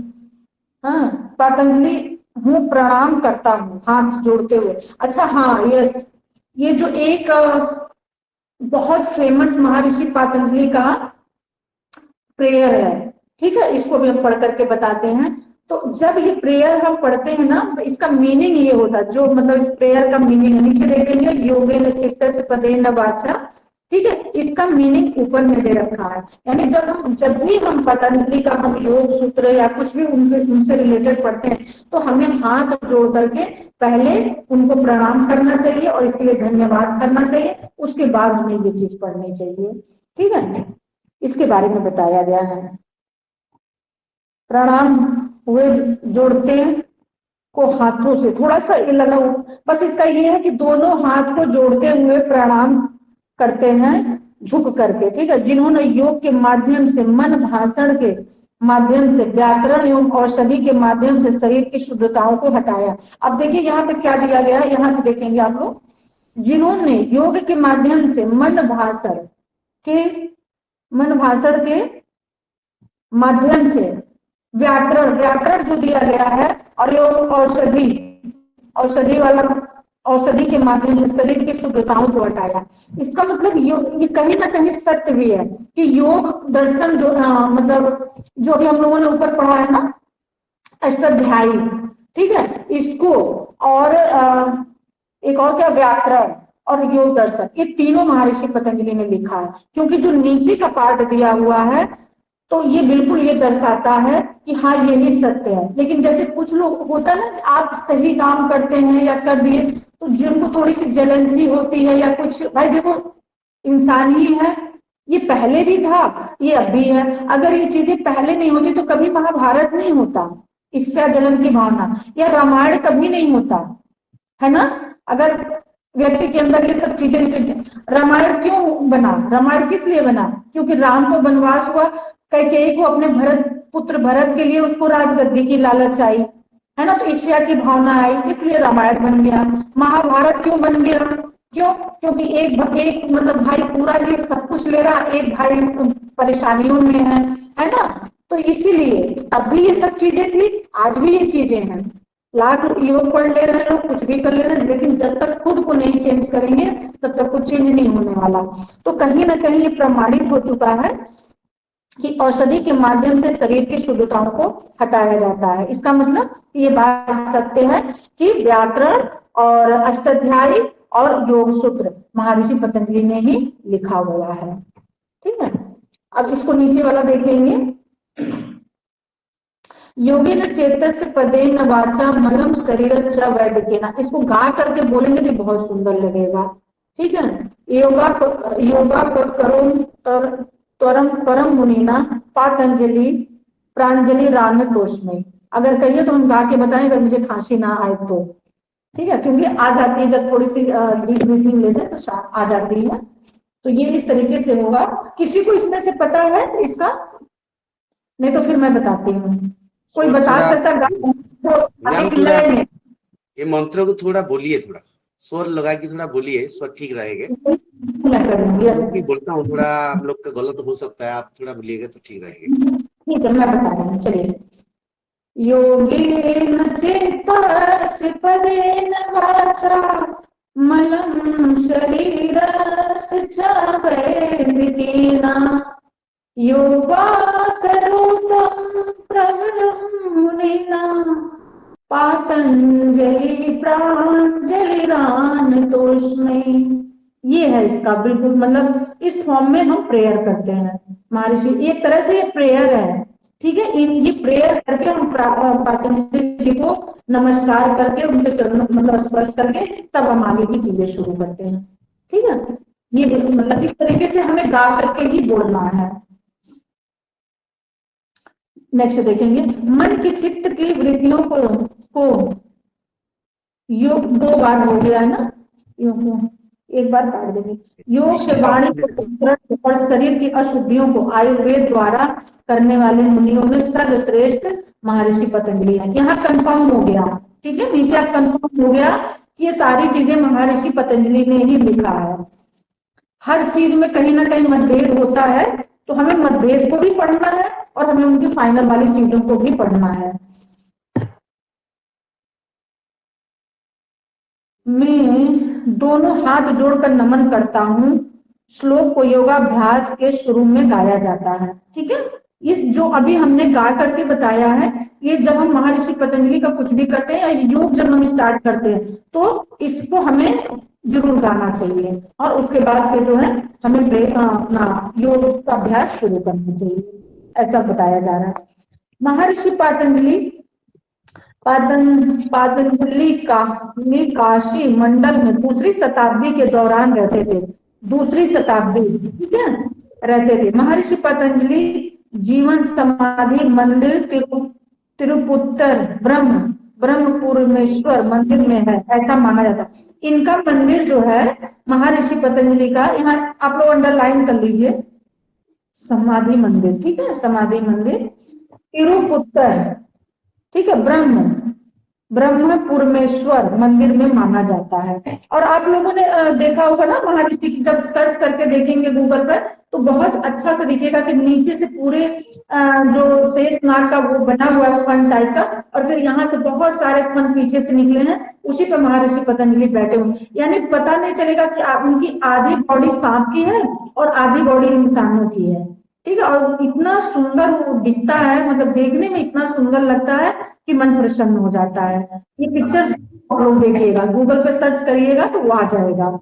हाँ पतंजलि हूँ, प्रणाम करता हूँ हाथ जोड़ते हुए। अच्छा हाँ, यस, ये जो एक बहुत फेमस महर्षि पतंजलि का प्रेयर है, ठीक है, इसको भी हम पढ़ करके बताते हैं। तो जब ये प्रेयर हम पढ़ते हैं ना, तो इसका मीनिंग ये होता है, जो मतलब इस प्रेयर का मीनिंग है, नीचे देखेंगे योगेन चित्तस्य पदेन वाचा, ठीक है, इसका मीनिंग ऊपर में दे रखा है। यानी जब भी हम पतंजलि का हम योग सूत्र या कुछ भी उनसे रिलेटेड पढ़ते हैं, तो हमें हाथ जोड़ करके पहले उनको प्रणाम करना चाहिए और इसके लिए धन्यवाद करना चाहिए, उसके बाद हमें ये चीज पढ़नी चाहिए, ठीक है। इसके बारे में बताया गया है। प्रणाम हुए जोड़ते को हाथों से, थोड़ा सा ये लगा, बस इसका ये है कि दोनों हाथ को जोड़ते हुए प्रणाम करते हैं झुक करके, ठीक है। जिन्होंने योग के माध्यम से, मन भाषण के माध्यम से, व्याकरण एवं औषधि के माध्यम से शरीर की शुद्धताओं को हटाया। अब देखिए यहाँ पे क्या दिया गया है, यहाँ से देखेंगे आप लोग, जिन्होंने योग के माध्यम से मन भाषण के माध्यम से व्याकरण जो दिया गया है, और औषधि के माध्यम से शरीर की शुद्धताओं को हटाया। इसका मतलब ये कहीं ना कहीं सत्य भी है कि योग दर्शन जो मतलब जो भी हम लोगों ने ऊपर पढ़ा है ना, अष्टाध्यायी, ठीक है, इसको और एक और क्या, व्याकरण और योग दर्शन, ये तीनों महर्षि पतंजलि ने लिखा है। क्योंकि जो नीचे का पार्ट दिया हुआ है, तो ये बिल्कुल ये दर्शाता है कि हाँ यही सत्य है। लेकिन जैसे कुछ लोग होता है ना, आप सही काम करते हैं या कर दिए तो जिनको थोड़ी सी जलन सी होती है या कुछ, भाई देखो इंसान ही है, ये पहले भी था, ये अब भी है। अगर ये चीजें पहले नहीं होती तो कभी महाभारत नहीं होता, ईर्ष्या जलन की भावना, या रामायण कभी नहीं होता, है ना। अगर व्यक्ति के अंदर ये सब चीजें निकलती हैं। रामायण क्यों बना, रामायण किस लिए बना, क्योंकि राम को वनवास हुआ, कैकेयी को अपने पुत्र भरत के लिए उसको राजगद्दी की लालच आई, है ना, तो ईर्ष्या की भावना आई, इसलिए रामायण बन गया। महाभारत क्यों बन गया, क्यों, क्योंकि एक मतलब भाई पूरा ही सब कुछ ले रहा, एक भाई परेशानियों में है ना, तो इसीलिए तब भी ये सब चीजें थी, आज भी ये चीजें हैं। लाख योग पढ़ ले रहे हैं लोग, कुछ भी कर ले रहे हैं, लेकिन जब तक खुद को नहीं चेंज करेंगे तब तक कुछ चेंज नहीं होने वाला। तो कहीं ना कहीं ये प्रमाणित हो चुका है कि औषधि के माध्यम से शरीर की शुद्धताओं को हटाया जाता है। इसका मतलब ये बात सकते हैं कि व्याकरण और अष्टाध्यायी और योग सूत्र महर्षि पतंजलि ने ही लिखा हुआ है। ठीक है, अब इसको नीचे वाला देखेंगे। योगी न चेतस्य पदे न वाचा मलम शरीर च वैदिकेना, इसको गा करके बोलेंगे तो बहुत सुंदर लगेगा। ठीक है, योगा करो त्वरम परम मुनीना पातंजलि प्रांजलि राम तोषमय। अगर कहिए तो हम गा के बताएं, अगर मुझे खांसी ना आए तो। ठीक है, क्योंकि आ जाती है जब थोड़ी सी डीप ब्रीथिंग लेते हैं तो आ जाती है। तो ये इस तरीके से होगा। किसी को इसमें से पता है इसका, नहीं तो फिर मैं बताती हूँ। कोई बता सकता तो लय में ये मंत्र को थोड़ा बोलिए, थोड़ा स्वर लगा के थोड़ा बोलिए, स्वर ठीक रहेगा। मैं बोलता हूँ थोड़ा आप लोग का गलत हो सकता है, आप थोड़ा बोलिएगा तो ठीक रहेगा। ठीक है, मैं बता रही हूँ, चलिए। योगेन चेतस्य पदेन वाचा मलं शरीरस्य च वैदिकेना योगा करोतं प्रवरं मुनिना पातंजलि प्रांजलिरान तोषमय। ये है इसका बिल्कुल, मतलब इस फॉर्म में हम प्रेयर करते हैं। महर्षि एक तरह से ये प्रेयर है। ठीक है, ये प्रेयर करके हम पातंजलि जी को नमस्कार करके उनके चरणों मतलब स्पर्श करके तब हम आगे की चीजें शुरू करते हैं। ठीक है, ये मतलब इस तरीके से हमें गा करके ही बोलना है। नेक्स्ट देखेंगे, मन की चित्त की वृत्तियों को योग 2 बार हो गया है ना, योग एक बार काट देंगे। योग से वाणी और शरीर की अशुद्धियों को आयुर्वेद द्वारा करने वाले मुनियों में सर्वश्रेष्ठ महर्षि पतंजलि है। यहाँ कंफर्म हो गया। ठीक है, नीचे आप कंफर्म हो गया कि ये सारी चीजें महर्षि पतंजलि ने ही लिखा है। हर चीज में कहीं ना कहीं मतभेद होता है, तो हमें मतभेद को भी पढ़ना है और हमें उनकी फाइनल वाली चीजों को भी पढ़ना है। मैं दोनों हाथ जोड़कर नमन करता हूँ। श्लोक को योगाभ्यास के शुरू में गाया जाता है। ठीक है, इस जो अभी हमने गा करके बताया है, ये जब हम महर्षि पतंजलि का कुछ भी करते हैं या योग जब हम स्टार्ट करते हैं तो इसको हमें जरूर गाना चाहिए और उसके बाद से जो है हमें अपना योग का अभ्यास शुरू करना चाहिए, ऐसा बताया जा रहा है। महर्षि पातंजलि काशी मंडल में 2री शताब्दी के दौरान रहते थे। 2री शताब्दी, ठीक है, रहते थे। महर्षि पतंजलि जीवन समाधि मंदिर तिरुपुत्तर ब्रह्मपुरमेश्वर मंदिर में है, ऐसा माना जाता है। इनका मंदिर जो है महर्षि पतंजलि का, यहाँ आप लोग अंडरलाइन कर लीजिए, समाधि मंदिर। ठीक है, समाधि मंदिर तिरुपुत्तर, ठीक है, ब्रह्मपुरमेश्वर मंदिर में माना जाता है। और आप लोगों ने देखा होगा ना, महर्षि की जब सर्च करके देखेंगे गूगल पर तो बहुत अच्छा से दिखेगा कि नीचे से पूरे जो शेषनाग का वो बना हुआ है फन टाइप का, और फिर यहाँ से बहुत सारे फन पीछे से निकले हैं, उसी पर महर्षि पतंजलि बैठे हुए। यानी पता नहीं चलेगा कि उनकी आधी बॉडी सांप की है और आधी बॉडी इंसानों की है। ठीक है, और इतना सुंदर वो दिखता है, मतलब देखने में इतना सुंदर लगता है कि मन प्रसन्न हो जाता है। ये पिक्चर आप लोग देखिएगा, गूगल पे सर्च करिएगा तो वो आ जाएगा।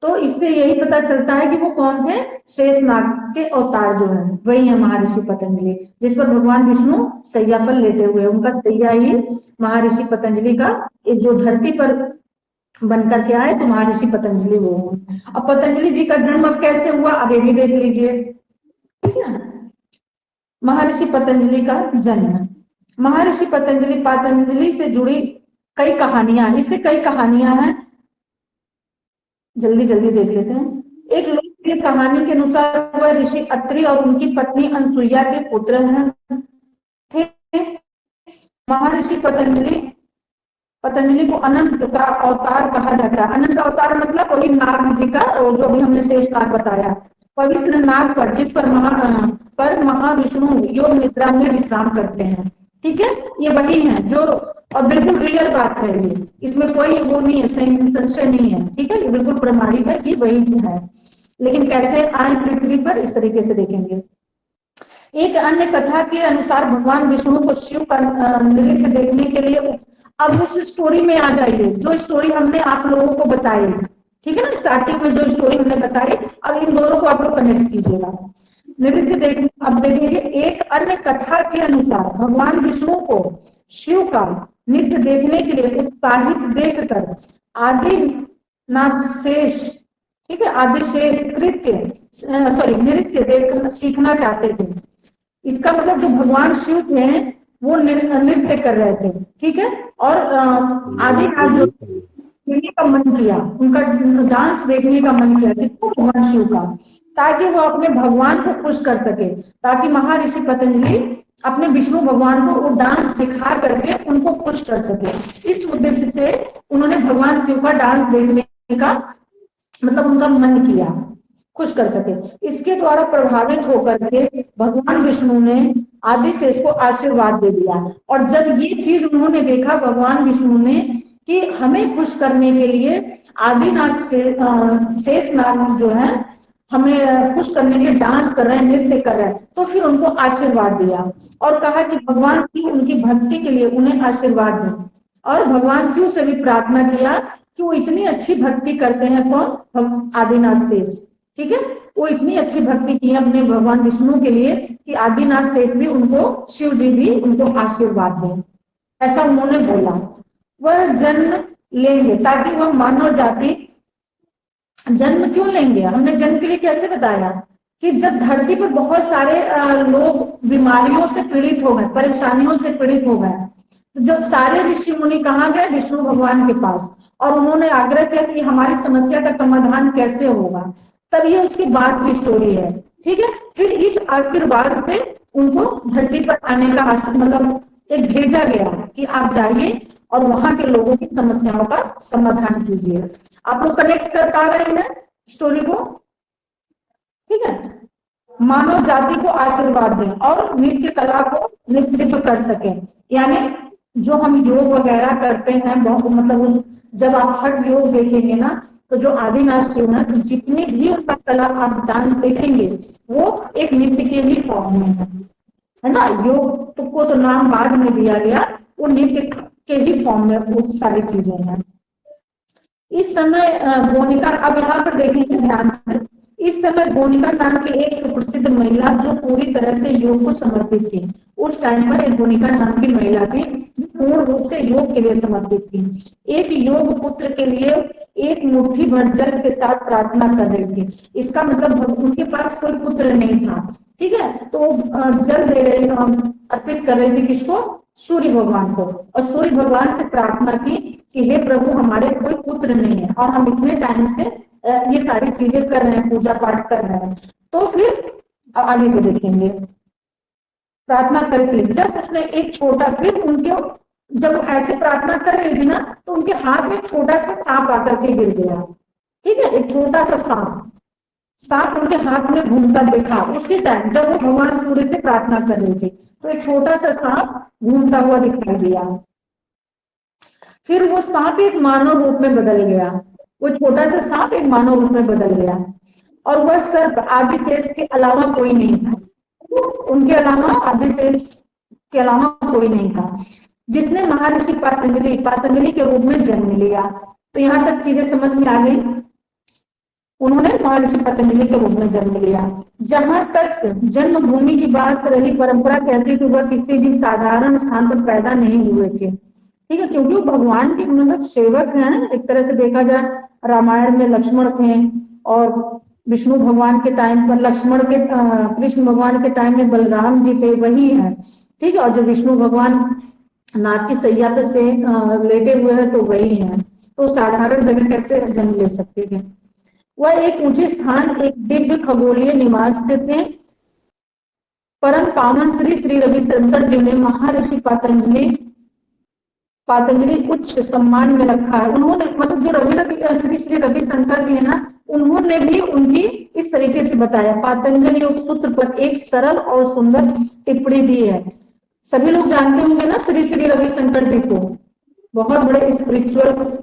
तो इससे यही पता चलता है कि वो कौन थे, शेषनाग के अवतार जो है वही है महर्षि पतंजलि, जिस पर भगवान विष्णु सैया पर लेटे हुए, उनका सैया ही महर्षि पतंजलि का, जो धरती पर बनकर के आए तो महर्षि पतंजलि वो हुए। अब पतंजलि जी का जन्म अब कैसे हुआ, अब ये भी देख लीजिए। ठीक है, महर्षि पतंजलि का जन्म, महर्षि पतंजलि से जुड़ी कई कहानियां, इससे कई कहानियां हैं। जल्दी जल्दी देख लेते हैं। एक लोकप्रिय कहानी के अनुसार वह ऋषि अत्रि और उनकी पत्नी अनसुईया के पुत्र थे। महर्षि पतंजलि को अनंत का अवतार कहा जाता है। अनंत अवतार मतलब वही नाग जी का, जो अभी हमने शेष नाग बताया, पवित्र नाग पर, जिस पर महाविष्णु योग निद्रा में विश्राम करते हैं। ठीक है, ये वही है जो, और बिल्कुल रियल बात है ये, इसमें कोई वो नहीं है, संशय नहीं है। ठीक है, ये बिल्कुल प्रमाणिक है कि वही है। लेकिन कैसे आए पृथ्वी पर, इस तरीके से देखेंगे। एक अन्य कथा के अनुसार भगवान विष्णु को शिव का नृत्य देखने के लिए, अब उस स्टोरी में आ जाइए जो स्टोरी हमने आप लोगों को बताई, ठीक है ना, स्टार्टिंग में जो स्टोरी हमने बताई, अब इन दोनों को आप लोग कनेक्ट कीजिएगा। नृत्य देख, अब देखेंगे। एक अन्य कथा के अनुसार भगवान विष्णु को शिव का नृत्य देखने के लिए उत्साहित देखकर आदिनाथ शेष, ठीक है, आदिशेष नृत्य देख सीखना चाहते थे। इसका मतलब जो भगवान शिव थे वो नृत्य कर रहे थे, ठीक है, और आदिनाथ जो देखने का मन किया, उनका डांस देखने का मन किया, किसको, भगवान शिव का, ताकि वो अपने भगवान को खुश कर सके, ताकि महर्षि पतंजलि अपने विष्णु भगवान को वो डांस दिखा करके उनको खुश कर सके। इस उद्देश्य से उन्होंने भगवान शिव का डांस देखने का मतलब उनका मन किया, खुश कर सके। इसके द्वारा प्रभावित होकर के भगवान विष्णु ने आदिशेष को आशीर्वाद दे दिया। और जब ये चीज उन्होंने देखा भगवान विष्णु ने कि हमें खुश करने के लिए आदिनाथ शेष नाग जो है हमें खुश करने के लिए डांस कर रहे हैं, नृत्य कर रहे हैं, तो फिर उनको आशीर्वाद दिया और कहा कि भगवान शिव उनकी भक्ति के लिए उन्हें आशीर्वाद दें। और भगवान शिव से भी प्रार्थना किया कि वो इतनी अच्छी भक्ति करते हैं, कौन, आदिनाथ शेष, ठीक है, वो इतनी अच्छी भक्ति की है अपने भगवान विष्णु के लिए कि आदिनाथ शेष भी उनको, शिव जी भी उनको आशीर्वाद दें, ऐसा उन्होंने बोला। वह जन्म लेंगे ताकि वह मानव जाति, जन्म क्यों लेंगे, हमने जन्म के लिए कैसे बताया कि जब धरती पर बहुत सारे लोग बीमारियों से पीड़ित हो गए, परेशानियों से पीड़ित हो गए, तो जब सारे ऋषि मुनि कहाँ गए, विष्णु भगवान के पास, और उन्होंने आग्रह किया कि हमारी समस्या का समाधान कैसे होगा, तब ये उसकी बाद की स्टोरी है, ठीक है। फिर इस आशीर्वाद से उनको धरती पर आने का मतलब एक भेजा गया कि आप जाइए और वहां के लोगों की समस्याओं का समाधान कीजिए। आप लोग कनेक्ट कर पा रहे हैं स्टोरी को, ठीक है। मानव जाति को आशीर्वाद दें और नृत्य कला को नेतृत्व कर सके, यानी जो हम योग वगैरह करते हैं, मतलब जब आप हठ योग देखेंगे ना, तो जो आदिनाथ शिव है, तो जितनी भी उनका कला आप डांस देखेंगे वो एक नृत्य के ही फॉर्म में है ना। योग को तो नाम बाद में दिया गया, वो नृत्य के ही फॉर्म में वो सारी चीजें हैं। इस समय गोनिका, अब यहाँ पर देखेंगे ध्यान से, इस समय गोनिका नाम की एक सुप्रसिद्ध महिला जो पूरी तरह से योग को समर्पित थी, उस टाइम पर एक गोनिका नाम की महिला थी जो पूर्ण रूप से योग के लिए समर्पित थी। एक योग पुत्र के लिए एक मुट्ठी भर जल के साथ प्रार्थना कर रही थी। इसका मतलब उनके पास कोई पुत्र नहीं था, ठीक है, तो जल दे रही, अर्पित कर रही थी किसको, सूर्य भगवान को, और सूर्य भगवान से प्रार्थना की कि हे प्रभु, हमारे कोई पुत्र नहीं है और हम इतने टाइम से ये सारी चीजें कर रहे हैं, पूजा पाठ कर रहे हैं। तो फिर आगे को देखेंगे, प्रार्थना करी थी। जब उसने एक छोटा, फिर उनके, जब ऐसे प्रार्थना कर रही थी ना, तो उनके हाथ में छोटा सा सांप आकर के गिर गया, ठीक है, एक छोटा सा सांप उनके हाथ में घूमता देखा। उसी टाइम जब वो भगवान सूर्य से प्रार्थना कर रही थी, तो एक छोटा सा सांप घूमता हुआ दिखाई दिया। फिर वो सांप एक मानव रूप में बदल गया, वो छोटा सा सांप एक मानव रूप में बदल गया, और वह सर्प आदिशेष के अलावा कोई नहीं था, उनके अलावा, आदिशेष के अलावा कोई नहीं था, जिसने महर्षि पतंजलि के रूप में जन्म लिया। तो यहाँ तक चीजें समझ में आ गई, उन्होंने महर्षि पतंजलि के रूप में जन्म लिया। जहां तक जन्मभूमि की बात रही, परंपरा कहती कि वह किसी भी साधारण स्थान पर पैदा नहीं हुए थे, ठीक है, क्योंकि वो भगवान के मतलब सेवक हैं। एक तरह से देखा जाए, रामायण में लक्ष्मण थे, और विष्णु भगवान के टाइम पर लक्ष्मण के, कृष्ण भगवान के टाइम में बलराम जी थे, वही है, ठीक है, और जो विष्णु भगवान नाग की सैया पे से लेटे हुए हैं, तो वही है। तो साधारण जगह कैसे जन्म ले सकते थे। वह एक ऊंचे स्थान, एक दिव्य खगोलीय निवास से थे। परम पावन श्री श्री रविशंकर जी ने महर्षि पातंजलि उच्च सम्मान में रखा है। उन्होंने मतलब जो श्री श्री रविशंकर जी है ना, उन्होंने भी उनकी इस तरीके से बताया। पातंजलि योग सूत्र पर एक सरल और सुंदर टिप्पणी दी है। सभी लोग जानते होंगे ना श्री श्री रविशंकर जी को, बहुत बड़े स्पिरिचुअल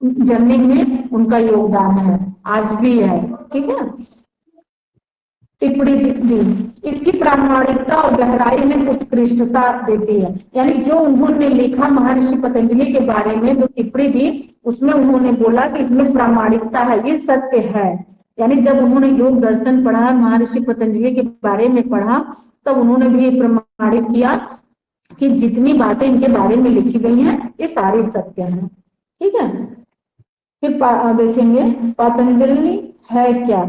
जर्नी में उनका योगदान है, आज भी है, ठीक है। टिप्पणी दी, इसकी प्रामाणिकता और गहराई में उत्कृष्टता देती है। यानी जो उन्होंने लिखा महर्षि पतंजलि के बारे में, जो टिप्पणी दी, उसमें उन्होंने बोला कि इसमें प्रामाणिकता है, ये सत्य है। यानी जब उन्होंने योग दर्शन पढ़ा, महर्षि पतंजलि के बारे में पढ़ा, तब उन्होंने भी ये प्रमाणित किया कि जितनी बातें इनके बारे में लिखी गई हैं ये सारी सत्य हैं, ठीक है। फिर देखेंगे पतंजलि है क्या,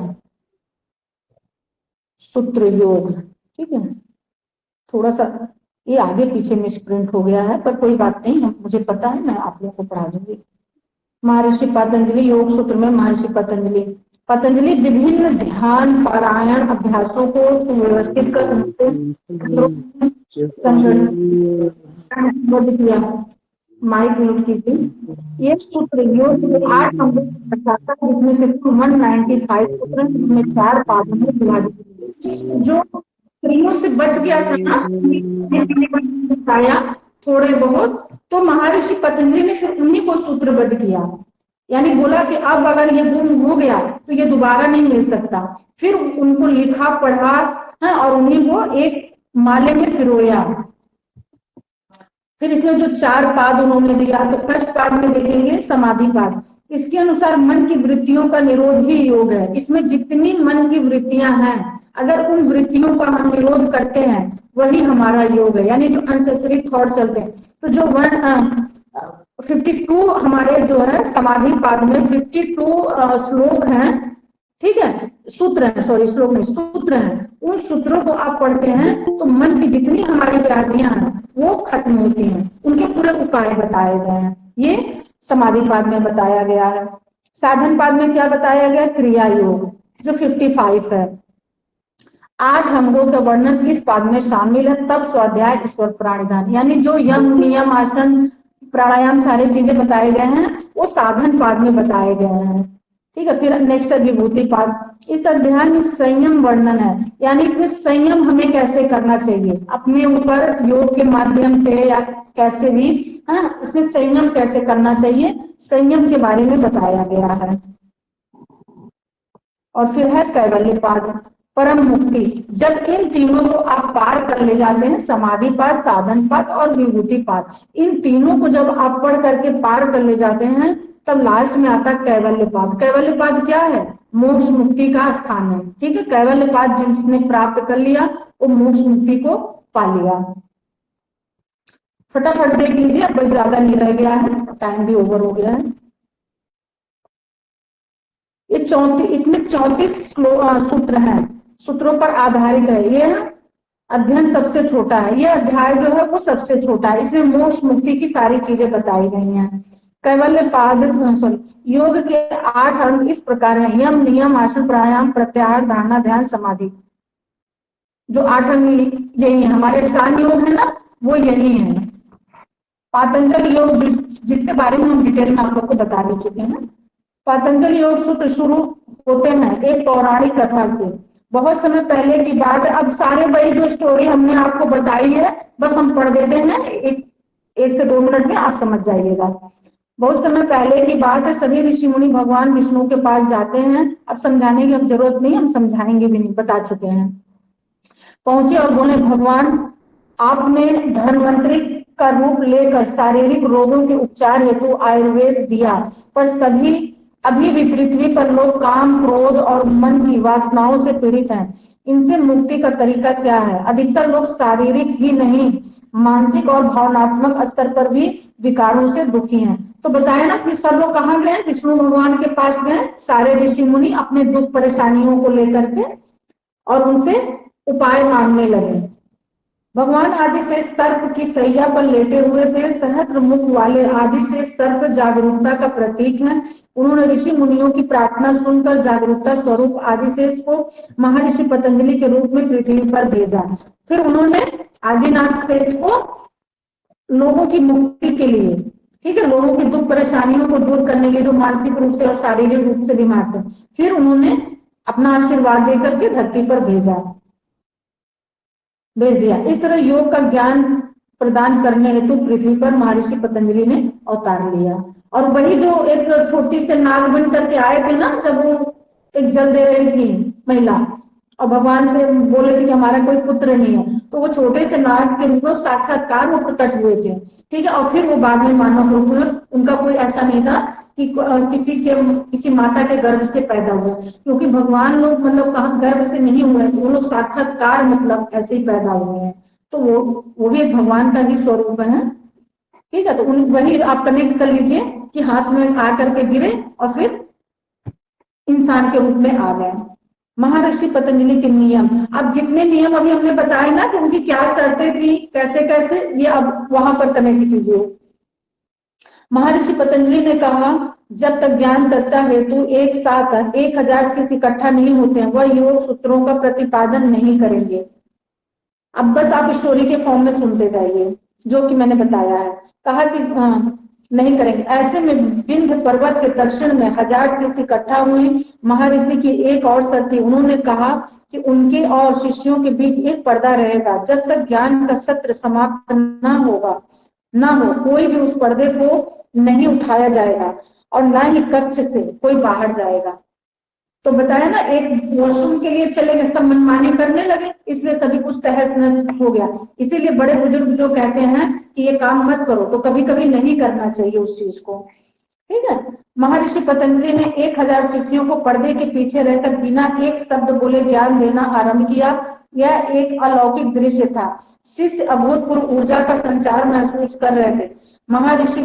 सूत्र योग, ठीक है। थोड़ा सा ये आगे पीछे मिसप्रिंट हो गया है, पर कोई बात नहीं, मुझे पता है, मैं आप लोगों को पढ़ा दूंगी। महर्षि पतंजलि योग सूत्र में महर्षि पतंजलि विभिन्न ध्यान पारायण अभ्यासों को सुव्यवस्थित कर किया। माइक म्यूट कीजिए। ये सूत्र योग के 8 अंगों को दर्शाता है, जिसमें से 195 सूत्र, जिसमें 4 पादों में विभाजित। जो स्त्रियों से बच गया था ना, बताया थोड़े बहुत, तो महर्षि पतंजलि ने फिर उन्हीं को सूत्रबद्ध किया। यानी बोला कि अब अगर ये गुम हो गया तो ये दोबारा नहीं मिल सकता। फिर उनको लिखा पढ़ा है और उन्हीं को एक माले में पिरोया। फिर इसमें जो 4 पाद उन्होंने दिया, तो फर्स्ट पाद में देखेंगे समाधि पाद। इसके अनुसार मन की वृत्तियों का निरोध ही योग है। इसमें जितनी मन की वृत्तियां हैं, अगर उन वृत्तियों का हम निरोध करते हैं, वही हमारा योग है। यानी जो अनसेसरी थॉट चलते हैं, तो जो 52 हमारे जो है समाधि पाद में 52 श्लोक हैं, ठीक है, सूत्र है, सॉरी श्लोक नहीं, सूत्र है। उन सूत्रों को आप पढ़ते हैं तो मन की जितनी हमारी व्याधियां हैं वो खत्म होती हैं। उनके पूरे उपाय बताए गए हैं। ये समाधि पाद में बताया गया है। साधन पाद में क्या बताया गया, क्रिया योग, जो 55 है। 8 अंगों का वर्णन इस पाद में शामिल है। तब स्वाध्याय, ईश्वर प्राणिधान, यानी जो यम नियम आसन प्राणायाम सारी चीजें बताए गए हैं, वो साधन पाद में बताए गए हैं, ठीक है। फिर नेक्स्ट है विभूति पाद। इस अध्याय में संयम वर्णन है, यानी इसमें संयम हमें कैसे करना चाहिए, अपने ऊपर योग के माध्यम से या कैसे भी, है ना, इसमें संयम कैसे करना चाहिए, संयम के बारे में बताया गया है। और फिर है कैवल्य पाद, परम मुक्ति। जब इन तीनों को आप पार कर ले जाते हैं, समाधि पाद, साधन पाद और विभूति पाद, इन तीनों को जब आप पढ़ करके पार कर ले जाते हैं, तब लास्ट में आता है कैवल्य पाद। कैवल्य पाद क्या है, मोक्ष मुक्ति का स्थान है, ठीक है। कैवल्य पाद जिसने प्राप्त कर लिया वो मोक्ष मुक्ति को पा लिया। फटाफट देख लीजिए, अब बस ज्यादा नहीं रह गया है, टाइम भी ओवर हो गया है। ये 34, इसमें 34 सूत्र हैं, सूत्रों पर आधारित है। ये अध्ययन सबसे छोटा है, ये अध्याय जो है वो सबसे छोटा है। इसमें मोक्ष मुक्ति की सारी चीजें बताई गई हैं। कैवल्य पाद योग के 8 अंग इस प्रकार हैं, यम नियम आसन प्राणायाम प्रत्याहार धारणा ध्यान समाधि। जो 8 अंग यही है, हमारे अष्टांग योग है ना, वो यही है। पातंजलि योग जिसके बारे में हम डिटेल में आप लोग को बता भी चुके हैं। पातंजलि योग सूत्र शुरू होते हैं एक पौराणिक कथा से। बहुत समय पहले की बात है। अब सारे वही जो स्टोरी हमने आपको बताई है, बस हम पढ़ देते हैं, एक से 2 मिनट में आप समझ जाइएगा। बहुत समय पहले की बात है। सभी ऋषि मुनि भगवान विष्णु के पास जाते हैं। अब समझाने की अब जरूरत नहीं, हम समझाएंगे भी नहीं, बता चुके हैं। पहुंचे और बोले, भगवान आपने धन्वंतरि का रूप लेकर शारीरिक रोगों के उपचार हेतु आयुर्वेद दिया, पर अभी भी पृथ्वी पर लोग काम, क्रोध और मन की वासनाओं से पीड़ित हैं। इनसे मुक्ति का तरीका क्या है? अधिकतर लोग शारीरिक ही नहीं, मानसिक और भावनात्मक स्तर पर भी विकारों से दुखी हैं। तो बताया ना कि सब लोग कहाँ गए? विष्णु भगवान के पास गए, सारे ऋषि मुनि अपने दुख परेशानियों को लेकर के, और उनसे उपाय मांगने लगे। भगवान आदि से सर्प की सैया पर लेटे हुए थे। सहस्त्र मुख वाले आदि से सर्प जागरूकता का प्रतीक है। उन्होंने ऋषि मुनियों की प्रार्थना सुनकर जागरूकता स्वरूप आदिशेष को महर्षि पतंजलि के रूप में पृथ्वी पर भेजा। फिर उन्होंने आदिनाथ शेष को लोगों की मुक्ति के लिए, ठीक है, लोगों की दुख परेशानियों को दूर करने के लिए, जो मानसिक रूप से और शारीरिक रूप से बीमार थे, फिर उन्होंने अपना आशीर्वाद देकर के धरती पर भेज दिया। इस तरह योग का ज्ञान प्रदान करने हेतु पृथ्वी पर महर्षि पतंजलि ने अवतार लिया। और वही जो एक छोटी से नाग बन करके आए थे ना, जब वो एक जल दे रही थी महिला और भगवान से बोले थे कि हमारा कोई पुत्र नहीं है, तो वो छोटे से नाग के रूप में साक्षात्कार वो प्रकट हुए थे, ठीक है। और फिर वो बाद में मानव रूप में, उनका कोई ऐसा नहीं था कि किसी माता के गर्भ से पैदा हुआ, क्योंकि भगवान लोग मतलब कहाँ गर्भ से नहीं हुए, वो लोग साक्षात्कार मतलब ऐसे ही पैदा हुए हैं। तो वो भी एक भगवान का ही स्वरूप है, ठीक है। तो वही आप कनेक्ट कर लीजिए कि हाथ में आकर के गिरे और फिर इंसान के रूप में आ गए। महर्षि पतंजलि के नियम, अब जितने नियम अभी हमने बताए ना कि उनकी क्या शर्तें थी, कैसे कैसे, ये अब वहां पर कनेक्ट कीजिए। महर्षि पतंजलि ने कहा, जब तक ज्ञान चर्चा हेतु एक साथ 1000 शिष्य इकट्ठा नहीं होते हैं, वह योग सूत्रों का प्रतिपादन नहीं करेंगे। अब बस आप स्टोरी के फॉर्म में सुनते जाइए जो कि मैंने बताया है। कहा कि नहीं करेंगे। ऐसे में विंध्य पर्वत के दक्षिण में 1000 शिष्य इकट्ठा हुए। महर्षि की एक और शर्त थी, उन्होंने कहा कि उनके और शिष्यों के बीच एक पर्दा रहेगा। जब तक ज्ञान का सत्र समाप्त न हो, कोई भी उस पर्दे को नहीं उठाया जाएगा और न ही कक्ष से कोई बाहर जाएगा। तो बताया ना, एक वॉशरूम के लिए चले गए, सब मनमानी करने लगे, इसलिए सभी कुछ तहस नहस हो गया। इसीलिए बड़े बुजुर्ग जो कहते हैं कि ये काम मत करो, तो कभी कभी नहीं करना चाहिए उस चीज को, ठीक है। महर्षि पतंजलि ने 1000 शिष्यों को पर्दे के पीछे रहकर बिना एक शब्द बोले ज्ञान देना आरंभ किया। यह एक अलौकिक दृश्य था। शिष्य अभूतपूर्व ऊर्जा का संचार महसूस कर रहे थे। महर्षि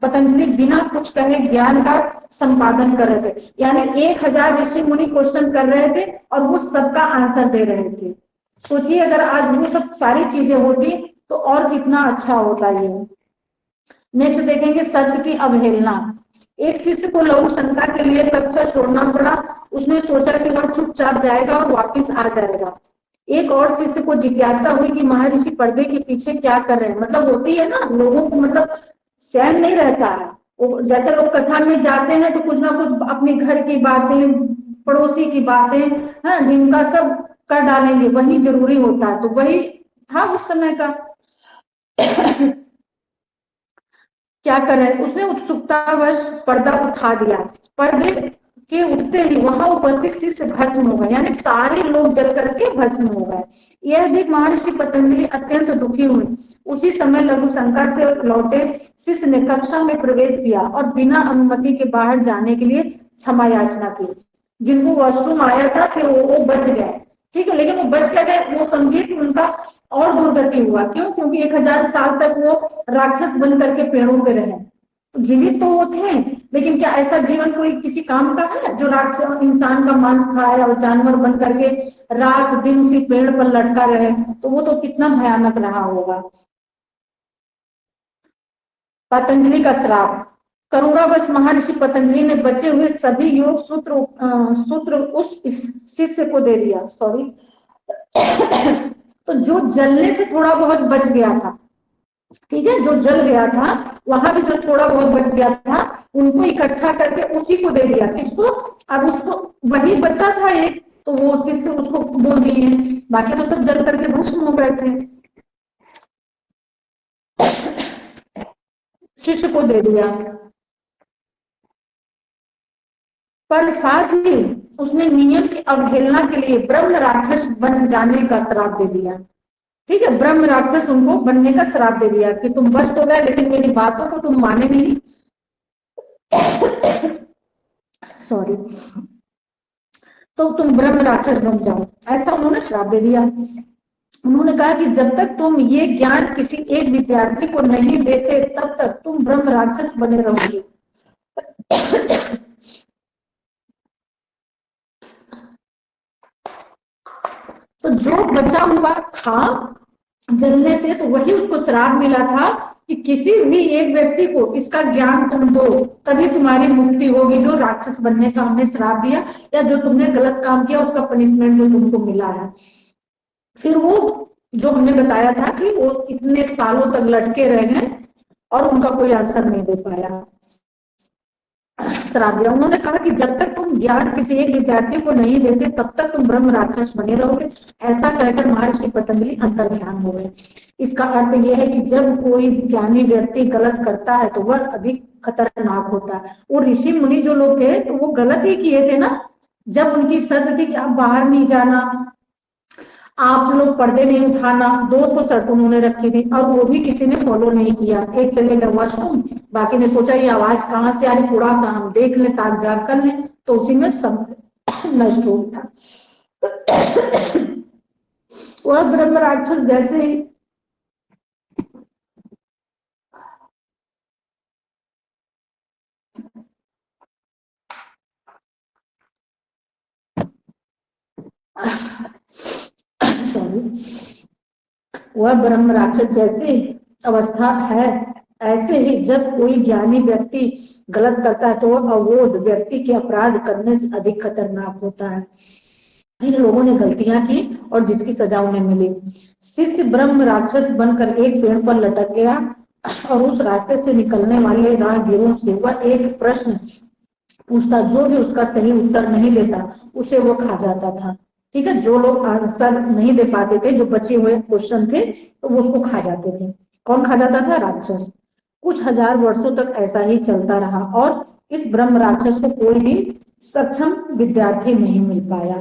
पतंजलि बिना कुछ कहे ज्ञान का संपादन कर रहे थे, यानी 1000 ऋषि मुनि क्वेश्चन कर रहे थे और वो सबका आंसर दे रहे थे। सोचिए अगर आज वो सब सारी चीजें होती तो और कितना अच्छा होता ये। नेक्स्ट देखेंगे, सत्य की अवहेलना। एक शिष्य को लघु शंका के लिए कक्षा छोड़ना पड़ा। उसने सोचा कि वह चुपचाप जाएगा और वापिस आ जाएगा। एक और शिष्य को जिज्ञासा हुई कि महर्षि पर्दे के पीछे क्या कर रहे हैं। मतलब होती है ना, लोगों को मतलब चैन नहीं रहता है। जैसे लोग कथा में जाते हैं तो कुछ ना कुछ अपने घर की बातें, पड़ोसी की बातें, है जिनका सब कर डालेंगे, वही जरूरी होता है। तो वही था उस समय का। क्या कर रहे, उसने उत्सुकतावश पर्दा उठा दिया। पर्दे के उठते ही वहां उपस्थित शिष्य भस्म हो गए, यानी सारे लोग जल करके भस्म हो गए। यह देख महर्षि पतंजलि अत्यंत दुखी हुए। उसी समय लघु शंका से लौटे शिष्य ने कक्षा में प्रवेश किया और बिना अनुमति के बाहर जाने के लिए क्षमा याचना की। जिनको वॉशरूम आया था फिर वो बच गए, ठीक है, लेकिन वो बच गए, वो समझिए कि उनका और दुर्गति हुआ। क्यों? क्योंकि 1000 साल तक वो राक्षस बन करके पेड़ों पे रहे। जीवित तो वो थे, लेकिन क्या ऐसा जीवन कोई किसी काम का है जो राक्षस इंसान का मांस खाए और जानवर बन करके रात दिन उसी पेड़ पर लटका रहे? तो वो तो कितना भयानक रहा होगा। पतंजलि का श्राप। करुणावश महर्षि पतंजलि ने बचे हुए सभी योग सूत्र उस शिष्य को दे दिया। सॉरी तो जो जलने से थोड़ा बहुत बच गया था, ठीक है, जो जल गया था वहां भी जो थोड़ा बहुत बच गया था, उनको इकट्ठा करके उसी को दे दिया। किसको? अब उसको वही बचा था एक, तो वो शिष्य उसको बोल दिए, बाकी तो सब जल करके भस्म हो गए थे। शिष्य को दे दिया, पर साथ ही उसने नियम की अवहेलना के लिए ब्रह्म राक्षस बन जाने का श्राप दे दिया। ठीक है, ब्रह्म राक्षस उनको बनने का श्राप दे दिया कि तुम बस हो गए, लेकिन मेरी बातों को तुम माने नहीं। सॉरी, तो तुम ब्रह्म राक्षस बन जाओ, ऐसा उन्होंने श्राप दे दिया। उन्होंने कहा कि जब तक तुम ये ज्ञान किसी एक विद्यार्थी को नहीं देते तब तक तुम ब्रह्म राक्षस बने रहोगे। तो जो बचा हुआ था जलने से, तो वही उसको श्राप मिला था कि किसी भी एक व्यक्ति को इसका ज्ञान तुम दो तभी तुम्हारी मुक्ति होगी, जो राक्षस बनने का हमने श्राप दिया या जो तुमने गलत काम किया उसका पनिशमेंट जो तुमको मिला है। फिर वो जो हमने बताया था कि वो इतने सालों तक लटके रह गए और उनका कोई आंसर नहीं दे पाया, श्राप दिया। उन्होंने कहा कि जब तक तुम ज्ञान किसी एक विद्यार्थी को नहीं देते तब तक तुम ब्रह्म राक्षस बने रहोगे। ऐसा कहकर महर्षि पतंजलि अंतर ध्यान हो गए। इसका अर्थ यह है कि जब कोई ज्ञानी व्यक्ति गलत करता है तो वह अधिक खतरनाक होता है। वो ऋषि मुनि जो लोग थे तो वो गलत ही किए थे ना, जब उनकी शर्त थी कि आप बाहर नहीं जाना, आप लोग पर्दे नहीं उठाना, दो तो शर्त उन्होंने रखी थी और वो भी किसी ने फॉलो नहीं किया। एक चले गए वॉशरूम, बाकी ने सोचा ये आवाज कहाँ से आ रही, थोड़ा सा हम देख लें, ताक झाक कर लें, तो उसी में सब नष्ट हो गया। वह ब्रह्म राक्षस जैसे ही वह ब्रह्म राक्षस जैसी अवस्था है, ऐसे ही जब कोई ज्ञानी व्यक्ति गलत करता है तो वह अवोध व्यक्ति के अपराध करने से अधिक खतरनाक होता है। इन लोगों ने गलतियां की और जिसकी सजा उन्हें मिली। शिष्य ब्रह्म राक्षस बनकर एक पेड़ पर लटक गया और उस रास्ते से निकलने वाले राहगीरों से वह एक प्रश्न पूछता, जो भी उसका सही उत्तर नहीं देता उसे वो खा जाता था। ठीक है, जो लोग आंसर नहीं दे पाते थे, जो बचे हुए क्वेश्चन थे, तो वो उसको खा जाते थे। कौन खा जाता था? राक्षस। कुछ हजार वर्षों तक ऐसा ही चलता रहा और इस ब्रह्म राक्षस को कोई भी सक्षम विद्यार्थी नहीं मिल पाया।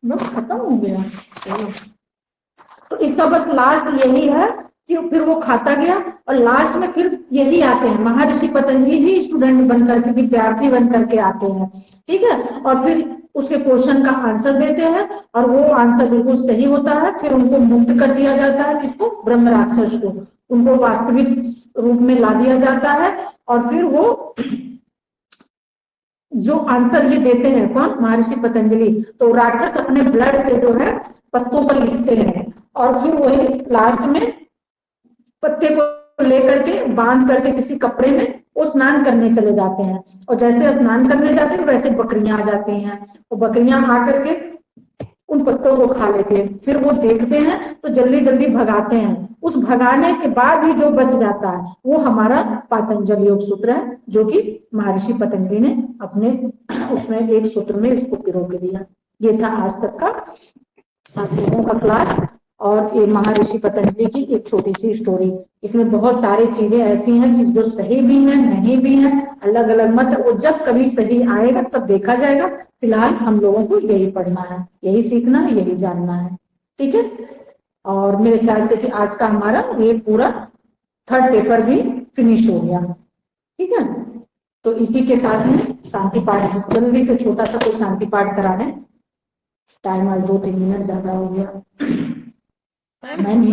बस खत्म हो गया। तो इसका बस लास्ट यही है कि फिर वो खाता गया और लास्ट में फिर यही आते हैं, महर्षि पतंजलि ही स्टूडेंट बनकर के, विद्यार्थी बनकर के आते हैं। ठीक है, और फिर उसके क्वेश्चन का आंसर देते हैं और वो आंसर बिल्कुल सही होता है। फिर उनको मुक्त कर दिया जाता है, किसको? ब्रह्म राक्षस को। उनको वास्तविक रूप में ला दिया जाता है और फिर वो जो आंसर ये देते हैं, कौन? महर्षि पतंजलि। तो राक्षस अपने ब्लड से जो है पत्तों पर लिखते हैं और फिर वही लास्ट में पत्ते को लेकर के बांध करके किसी कपड़े में वो स्नान करने चले जाते हैं। और जैसे स्नान करने जाते हैं वैसे बकरियां आ जाती हैं, वो बकरियां आकर के उन पत्तों को खा लेते हैं। फिर वो देखते हैं तो जल्दी जल्दी भगाते हैं। उस भगाने के बाद ही जो बच जाता है वो हमारा पातंजलि योग सूत्र है, जो कि महर्षि पतंजलि ने अपने उसमें एक सूत्र में इसको पिरो के दिया। ये था आज तक का आप लोगों का क्लास और ये महर्षि पतंजलि की एक छोटी सी स्टोरी। इसमें बहुत सारी चीजें ऐसी हैं कि जो सही भी हैं, नहीं भी हैं, अलग अलग मत। वो जब कभी सही आएगा तब देखा जाएगा। फिलहाल हम लोगों को यही पढ़ना है, यही सीखना है, यही जानना है। ठीक है, और मेरे ख्याल से कि आज का हमारा ये पूरा थर्ड पेपर भी फिनिश हो गया। ठीक है, तो इसी के साथ में शांति पाठ जल्दी से छोटा सा कोई शांति पाठ करा दें। टाइम आज 2-3 मिनट ज्यादा हो गया। मैं नहीं